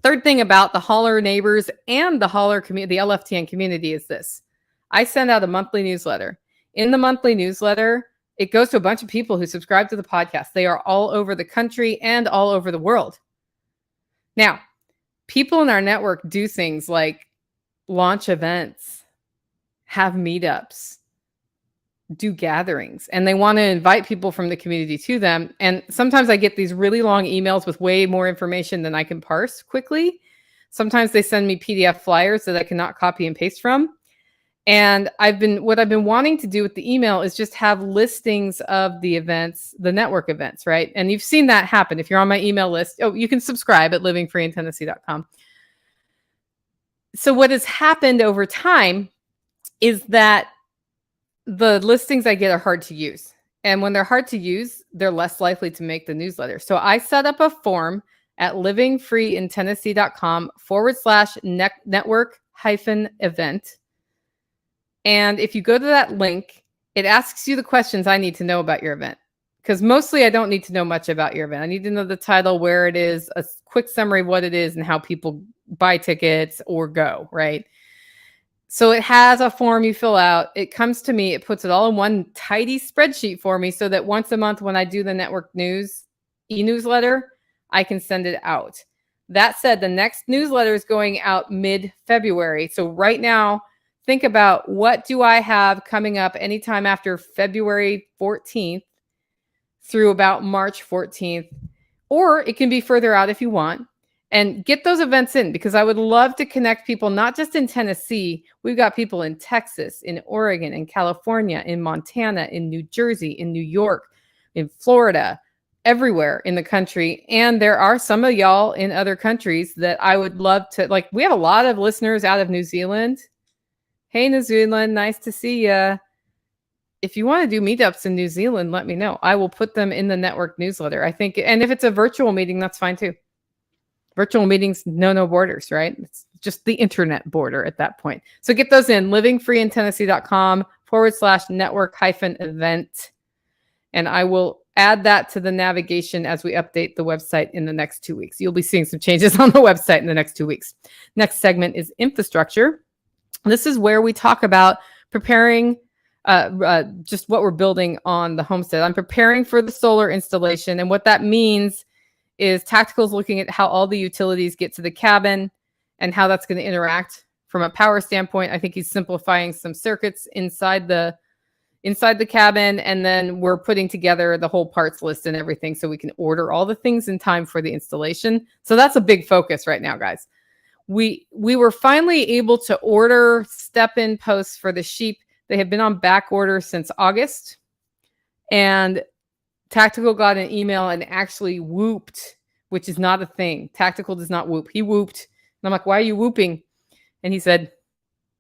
Third thing about the Holler neighbors and the Holler community, the LFTN community, is this. I send out a monthly newsletter. In the monthly newsletter, it goes to a bunch of people who subscribe to the podcast. They are all over the country and all over the world. Now, people in our network do things like launch events, have meetups, do gatherings, and they want to invite people from the community to them. And sometimes I get these really long emails with way more information than I can parse quickly. Sometimes they send me PDF flyers that I cannot copy and paste from. And what I've been wanting to do with the email is just have listings of the events, the network events, right? And you've seen that happen. If you're on my email list, you can subscribe at livingfreeintennessee.com. So what has happened over time is that the listings I get are hard to use. And when they're hard to use, they're less likely to make the newsletter. So I set up a form at livingfreeintennessee.com/network-event. And if you go to that link, it asks you the questions I need to know about your event. Because mostly I don't need to know much about your event. I need to know the title, where it is, a quick summary of what it is, and how people buy tickets or go, right? So it has a form you fill out. It comes to me. It puts it all in one tidy spreadsheet for me so that once a month when I do the network news e-newsletter, I can send it out. That said, the next newsletter is going out mid-February. So right now, think about, what do I have coming up anytime after February 14th through about March 14th, or it can be further out if you want. And get those events in, because I would love to connect people, not just in Tennessee. We've got people in Texas, in Oregon, in California, in Montana, in New Jersey, in New York, in Florida, everywhere in the country. And there are some of y'all in other countries that I would love to, like, we have a lot of listeners out of New Zealand. Hey, New Zealand, nice to see you. If you want to do meetups in New Zealand, let me know. I will put them in the network newsletter, I think. And if it's a virtual meeting, that's fine too. Virtual meetings, no borders, right? It's just the internet border at that point. So get those in, livingfreeintennessee.com/network-event. And I will add that to the navigation as we update the website in the next 2 weeks. You'll be seeing some changes on the website in the next 2 weeks. Next segment is infrastructure. This is where we talk about preparing just what we're building on the homestead. I'm preparing for the solar installation. And what that means is Tactical's looking at how all the utilities get to the cabin and how that's going to interact from a power standpoint. I think he's simplifying some circuits inside the cabin, and then we're putting together the whole parts list and everything so we can order all the things in time for the installation. So that's a big focus right now, guys. We were finally able to order step-in posts for the sheep. They have been on back order since August, and Tactical got an email and actually whooped, which is not a thing. Tactical does not whoop. He whooped. And I'm like, why are you whooping? And he said,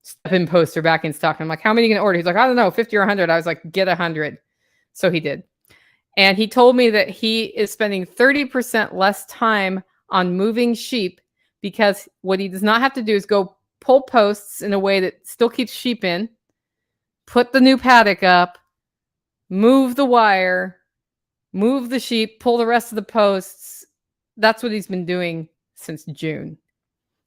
step-in posts are back in stock. And I'm like, how many are you going to order? He's like, I don't know, 50 or 100. I was like, get 100. So he did. And he told me that he is spending 30% less time on moving sheep, because what he does not have to do is go pull posts in a way that still keeps sheep in, put the new paddock up, move the wire, move the sheep, pull the rest of the posts. That's what he's been doing since June.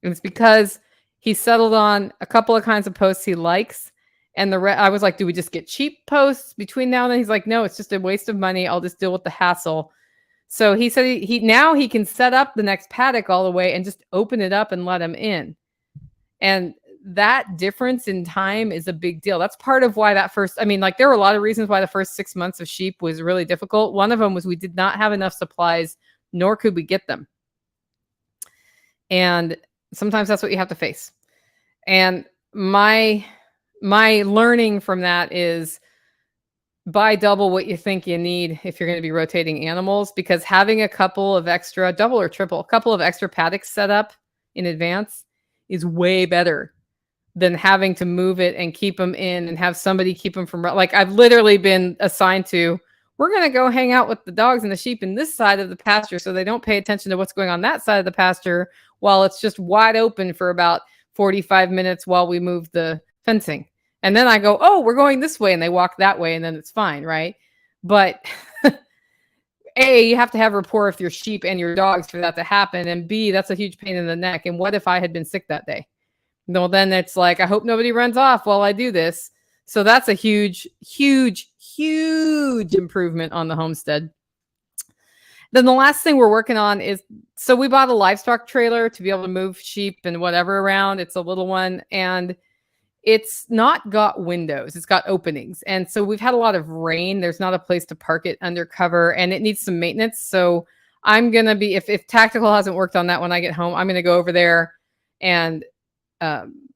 And it's because he settled on a couple of kinds of posts he likes. And I was like, do we just get cheap posts between now and then? He's like, no, it's just a waste of money. I'll just deal with the hassle. So he said now he can set up the next paddock all the way and just open it up and let him in. And that difference in time is a big deal. That's part of why there were a lot of reasons why the first 6 months of sheep was really difficult. One of them was we did not have enough supplies, nor could we get them. And sometimes that's what you have to face. And my learning from that is buy double what you think you need if you're going to be rotating animals, because having a couple of extra, double or triple, a couple of extra paddocks set up in advance is way better than having to move it and keep them in and have somebody keep them from, like, I've literally been assigned to, we're going to go hang out with the dogs and the sheep in this side of the pasture so they don't pay attention to what's going on that side of the pasture while it's just wide open for about 45 minutes while we move the fencing. And then I go, oh, we're going this way. And they walk that way and then it's fine, right? But A, you have to have rapport with your sheep and your dogs for that to happen. And B, that's a huge pain in the neck. And what if I had been sick that day? No, then it's like, I hope nobody runs off while I do this. So that's a huge, huge, huge improvement on the homestead. Then the last thing we're working on is, so we bought a livestock trailer to be able to move sheep and whatever around. It's a little one, and it's not got windows. It's got openings. And so we've had a lot of rain. There's not a place to park it under cover, and it needs some maintenance. So I'm going to be, if Tactical hasn't worked on that when I get home, I'm going to go over there and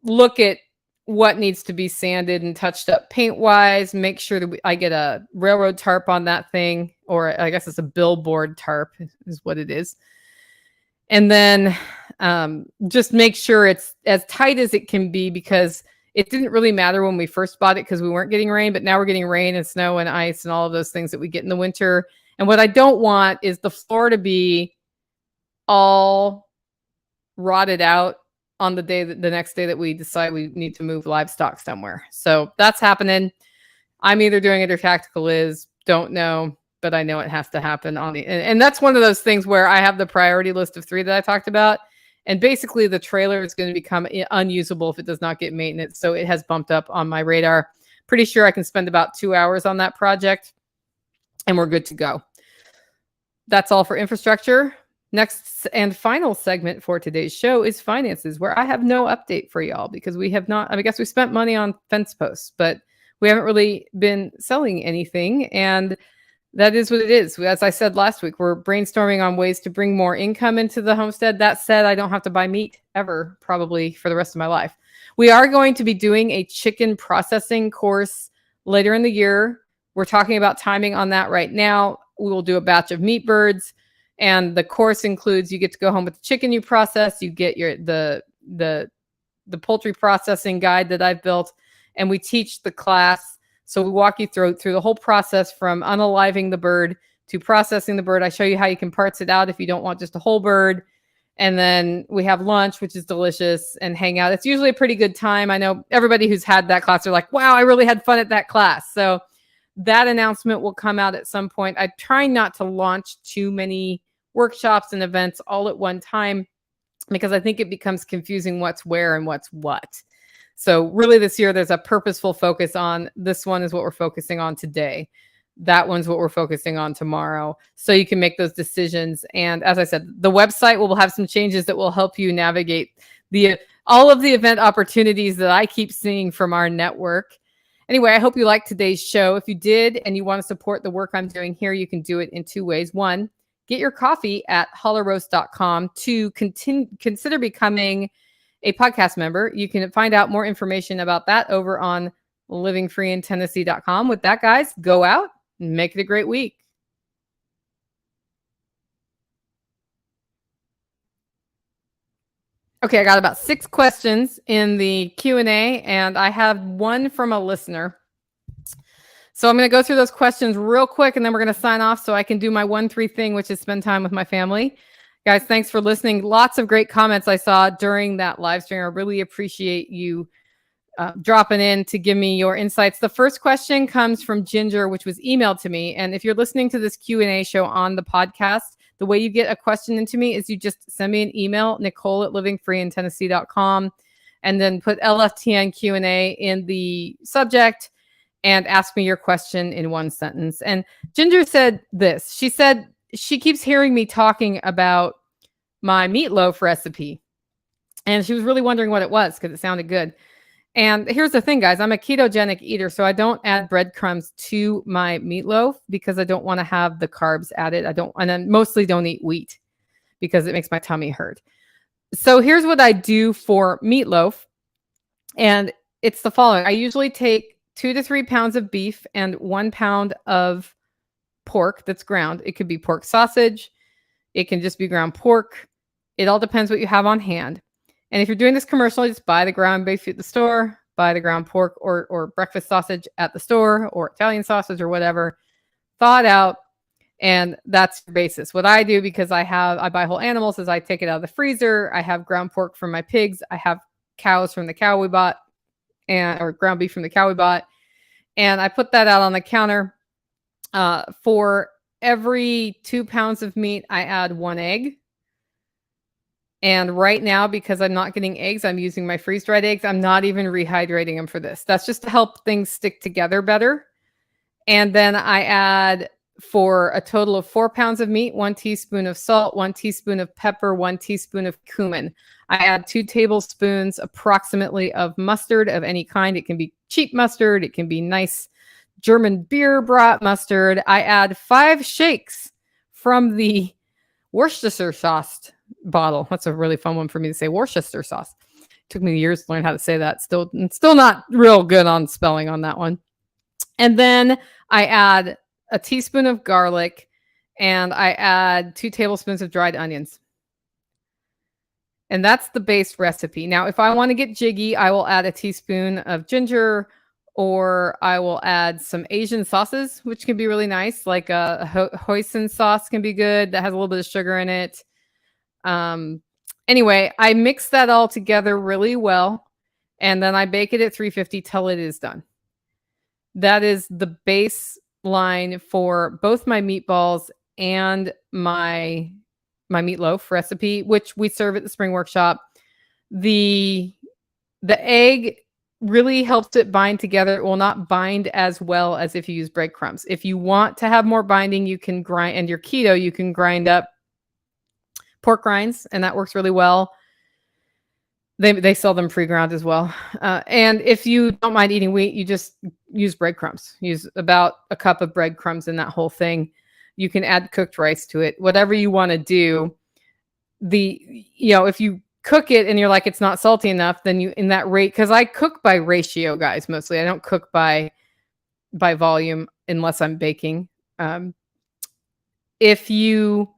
look at what needs to be sanded and touched up paint wise, make sure that I get a railroad tarp on that thing, or I guess it's a billboard tarp is what it is. And then just make sure it's as tight as it can be, because it didn't really matter when we first bought it because we weren't getting rain, but now we're getting rain and snow and ice and all of those things that we get in the winter. And what I don't want is the floor to be all rotted out on the next day that we decide we need to move livestock somewhere. So that's happening. I'm either doing it or Tactical is, don't know, but I know it has to happen and that's one of those things where I have the priority list of 3 that I talked about. And basically the trailer is going to become unusable if it does not get maintenance. So it has bumped up on my radar. Pretty sure I can spend about 2 hours on that project and we're good to go. That's all for infrastructure. Next and final segment for today's show is finances, where I have no update for y'all because we have not, I guess we spent money on fence posts, but we haven't really been selling anything. And that is what it is. As I said last week, we're brainstorming on ways to bring more income into the homestead. That said, I don't have to buy meat ever, probably for the rest of my life. We are going to be doing a chicken processing course later in the year. We're talking about timing on that right now. We will do a batch of meat birds. And the course includes, you get to go home with the chicken you process, you get the poultry processing guide that I've built, and we teach the class. So we walk you through the whole process from unaliving the bird to processing the bird. I show you how you can parts it out if you don't want just a whole bird. And then we have lunch, which is delicious, and hang out. It's usually a pretty good time. I know everybody who's had that class are like, wow, I really had fun at that class. So that announcement will come out at some point. I try not to launch too many workshops and events all at one time because I think it becomes confusing what's where and what's what. So really this year, there's a purposeful focus on this one is what we're focusing on today. That one's what we're focusing on tomorrow. So you can make those decisions. And as I said, the website will have some changes that will help you navigate all of the event opportunities that I keep seeing from our network. Anyway, I hope you liked today's show. If you did and you want to support the work I'm doing here, you can do it in 2 ways. 1, get your coffee at hollowroast.com. 2, consider becoming a podcast member. You can find out more information about that over on livingfreeintennessee.com. With that, guys, go out and make it a great week. Okay, I got about 6 questions in the Q&A, and I have one from a listener. So I'm going to go through those questions real quick, and then we're going to sign off so I can do my 1-3 thing, which is spend time with my family. Guys, thanks for listening. Lots of great comments I saw during that live stream. I really appreciate you dropping in to give me your insights. The first question comes from Ginger, which was emailed to me. And if you're listening to this Q&A show on the podcast, the way you get a question into me is you just send me an email, Nicole@livingfreeintennessee.com, and then put LFTN Q&A in the subject and ask me your question in one sentence. And Ginger said this. She said she keeps hearing me talking about my meatloaf recipe. And she was really wondering what it was because it sounded good. And here's the thing, guys. I'm a ketogenic eater, so I don't add breadcrumbs to my meatloaf because I don't want to have the carbs added. And I mostly don't eat wheat because it makes my tummy hurt. So here's what I do for meatloaf. And it's the following. I usually take 2 to 3 pounds of beef and 1 pound of pork that's ground. It could be pork sausage. It can just be ground pork. It all depends what you have on hand. And if you're doing this commercial, just buy the ground beef at the store, buy the ground pork or breakfast sausage at the store or Italian sausage or whatever. Thaw it out, and that's your basis. What I do, because I buy whole animals, is I take it out of the freezer. I have ground pork from my pigs. I have cows from the cow we bought, or ground beef from the cow we bought, and I put that out on the counter. For every 2 pounds of meat, I add 1 egg. And right now, because I'm not getting eggs, I'm using my freeze-dried eggs. I'm not even rehydrating them for this. That's just to help things stick together better. And then I add, for a total of 4 pounds of meat, 1 teaspoon of salt, 1 teaspoon of pepper, 1 teaspoon of cumin. I add 2 tablespoons approximately of mustard of any kind. It can be cheap mustard. It can be nice German beer brought mustard. I add 5 shakes from the Worcestershire sauce bottle. That's a really fun one for me to say, Worcester sauce. It took me years to learn how to say that. Still not real good on spelling on that one. And then I add a teaspoon of garlic, and I add 2 tablespoons of dried onions. And that's the base recipe. Now, if I want to get jiggy, I will add a teaspoon of ginger, or I will add some Asian sauces, which can be really nice. Like a hoisin sauce can be good. That has a little bit of sugar in it. Anyway, I mix that all together really well, and then I bake it at 350 till it is done. That is the baseline for both my meatballs and my meatloaf recipe, which we serve at the Spring Workshop. The egg really helps it bind together. It will not bind as well as if you use breadcrumbs. If you want to have more binding, you can grind, and you're keto, you can grind up pork rinds, and that works really well. They sell them pre-ground as well. And if you don't mind eating wheat, you just use breadcrumbs. Use about a cup of breadcrumbs in that whole thing. You can add cooked rice to it, whatever you want to do. If you cook it and you're like, it's not salty enough, then you, in that rate, because I cook by ratio, guys, mostly. I don't cook by volume unless I'm baking. If you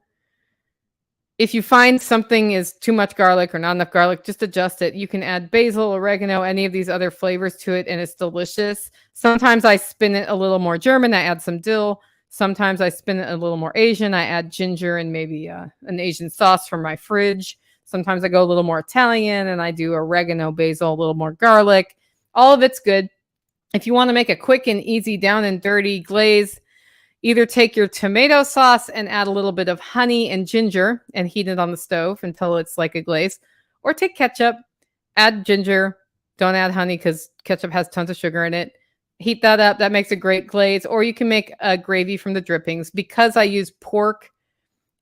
find something is too much garlic or not enough garlic, just adjust it. You can add basil, oregano, any of these other flavors to it, and it's delicious. Sometimes I spin it a little more German. I add some dill. Sometimes I spin it a little more Asian. I add ginger and maybe an Asian sauce from my fridge. Sometimes I go a little more Italian, and I do oregano, basil, a little more garlic. All of it's good. If you want to make a quick and easy down and dirty glaze, either take your tomato sauce and add a little bit of honey and ginger and heat it on the stove until it's like a glaze, or take ketchup, add ginger, don't add honey because ketchup has tons of sugar in it. Heat that up. That makes a great glaze. Or you can make a gravy from the drippings. Because I use pork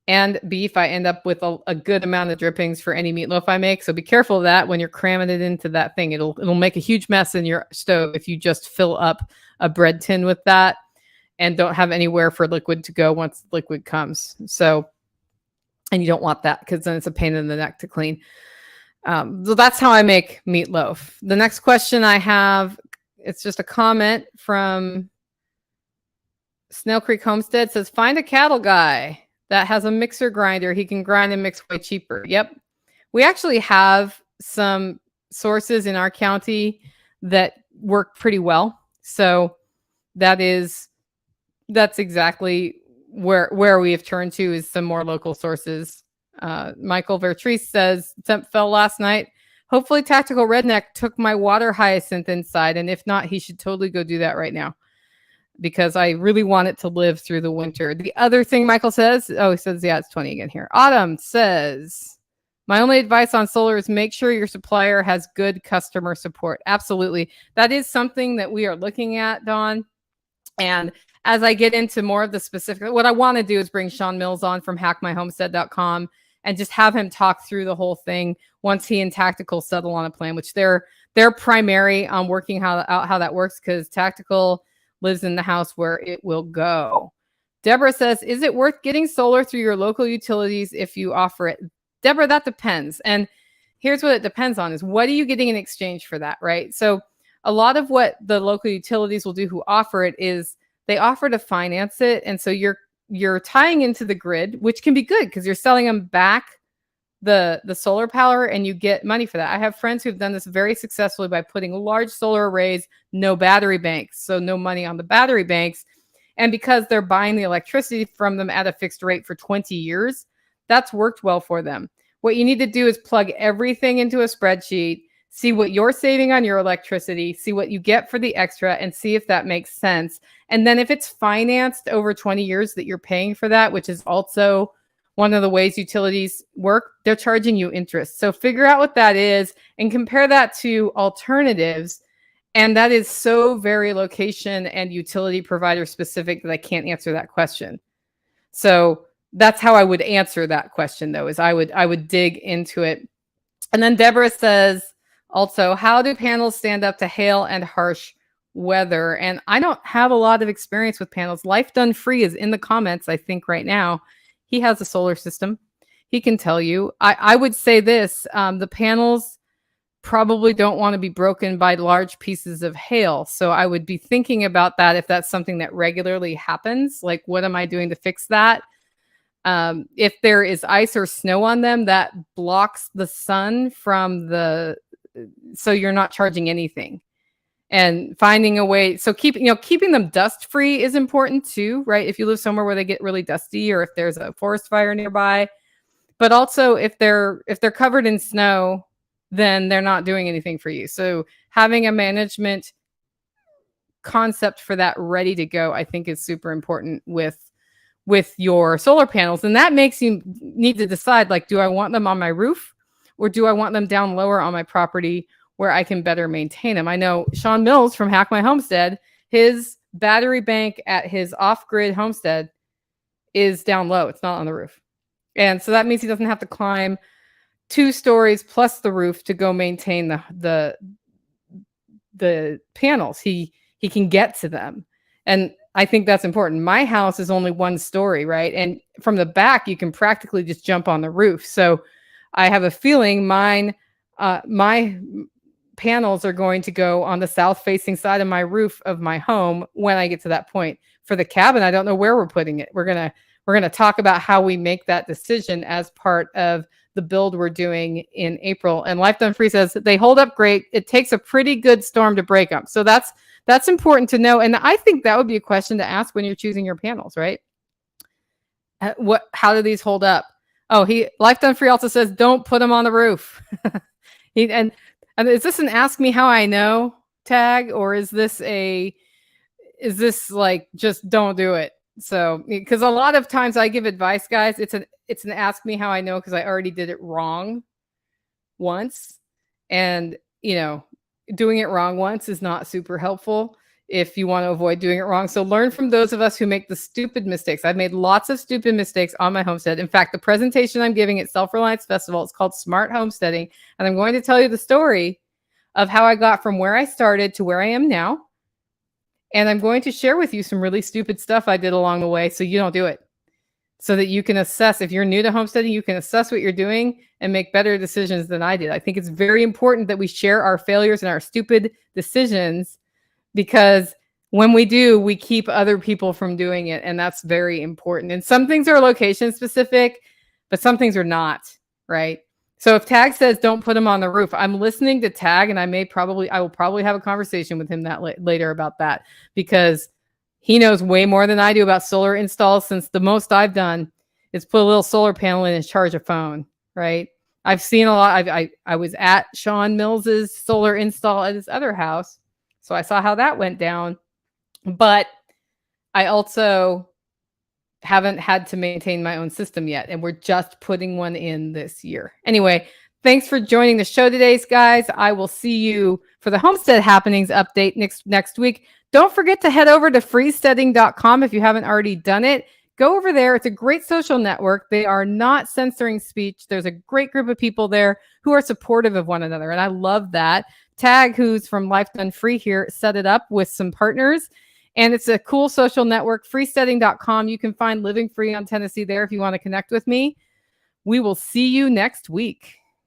and beef, I end up with a good amount of drippings for any meatloaf I make. So be careful of that when you're cramming it into that thing. It'll make a huge mess in your stove if you just fill up a bread tin with that and don't have anywhere for liquid to go once the liquid comes. So, and you don't want that because then it's a pain in the neck to clean. So that's how I make meatloaf. The next question I have, it's just a comment from Snail Creek Homestead. Says, find a cattle guy that has a mixer grinder. He can grind and mix way cheaper. Yep. We actually have some sources in our county that work pretty well. So that's exactly where we have turned to, is some more local sources. Michael Vertrice says, temp fell last night. Hopefully Tactical Redneck took my water hyacinth inside, and if not, he should totally go do that right now because I really want it to live through the winter. The other thing Michael says, he says, yeah, it's 20 again here. Autumn says, my only advice on solar is make sure your supplier has good customer support. Absolutely. That is something that we are looking at, Dawn. And as I get into more of the specific, what I want to do is bring Sean Mills on from hackmyhomestead.com and just have him talk through the whole thing once he and Tactical settle on a plan, which they're primary on working out how that works, because Tactical lives in the house where it will go. Deborah says, is it worth getting solar through your local utilities if you offer it? Deborah, that depends. And here's what it depends on is what are you getting in exchange for that, right? So a lot of what the local utilities will do who offer it is they offer to finance it. And so you're tying into the grid, which can be good because you're selling them back the solar power and you get money for that. I have friends who've done this very successfully by putting large solar arrays, no battery banks, so no money on the battery banks. And because they're buying the electricity from them at a fixed rate for 20 years, that's worked well for them. What you need to do is plug everything into a spreadsheet, see what you're saving on your electricity, see what you get for the extra, and see if that makes sense. And then if it's financed over 20 years that you're paying for that, which is also one of the ways utilities work, they're charging you interest. So figure out what that is and compare that to alternatives. And that is so very location and utility provider specific that I can't answer that question. So that's how I would answer that question, though, is I would dig into it. And then Deborah says, also, how do panels stand up to hail and harsh weather? And I don't have a lot of experience with panels. Life Done Free is in the comments, I think, right now. He has a solar system. He can tell you. I would say this, the panels probably don't want to be broken by large pieces of hail. So I would be thinking about that if that's something that regularly happens. Like, what am I doing to fix that? If there is ice or snow on them, that blocks the sun from so you're not charging anything. And finding a way, so keeping them dust free is important too, right? If you live somewhere where they get really dusty, or if there's a forest fire nearby, but also if they're covered in snow, then they're not doing anything for you. So having a management concept for that ready to go, I think, is super important with your solar panels. And that makes you need to decide, like, do I want them on my roof or do I want them down lower on my property where I can better maintain them? I know Sean Mills from Hack My Homestead, his battery bank at his off-grid homestead is down low. It's not on the roof. And so that means he doesn't have to climb 2 stories plus the roof to go maintain the panels. He can get to them. And I think that's important. My house is only 1 story, right? And from the back, you can practically just jump on the roof. So I have a feeling my panels are going to go on the south-facing side of my roof of my home when I get to that point. For the cabin, I don't know where we're putting it. We're gonna talk about how we make that decision as part of the build we're doing in April. And Life Done Free says they hold up great. It takes a pretty good storm to break them. So that's important to know. And I think that would be a question to ask when you're choosing your panels, right? How do these hold up? Oh, Life Done Free also says, don't put them on the roof. And is this an ask me how I know tag, or is this like, just don't do it? So, because a lot of times I give advice, guys, it's an ask me how I know, because I already did it wrong once. And, doing it wrong once is not super helpful if you want to avoid doing it wrong. So learn from those of us who make the stupid mistakes. I've made lots of stupid mistakes on my homestead. In fact, the presentation I'm giving at Self-Reliance Festival, it's called Smart Homesteading. And I'm going to tell you the story of how I got from where I started to where I am now. And I'm going to share with you some really stupid stuff I did along the way so you don't do it. So that you can assess, if you're new to homesteading, you can assess what you're doing and make better decisions than I did. I think it's very important that we share our failures and our stupid decisions, because when we do, we keep other people from doing it. And that's very important. And some things are location specific, but some things are not, right? So if Tag says don't put them on the roof, I'm listening to Tag, and I will probably have a conversation with him later about that, because he knows way more than I do about solar installs, since the most I've done is put a little solar panel in and charge a phone, right? I've seen a lot. I was at Sean Mills's solar install at his other house, so I saw how that went down. But I also haven't had to maintain my own system yet, and we're just putting one in this year. Anyway, thanks for joining the show today, guys. I will see you for the Homestead Happenings update next week. Don't forget to head over to freesteading.com if you haven't already done it. Go over there. It's a great social network. They are not censoring speech. There's a great group of people there who are supportive of one another, and I love that. Tag, who's from Life Done Free here, set it up with some partners. And it's a cool social network, freesteading.com. You can find Living Free on Tennessee there if you want to connect with me. We will see you next week.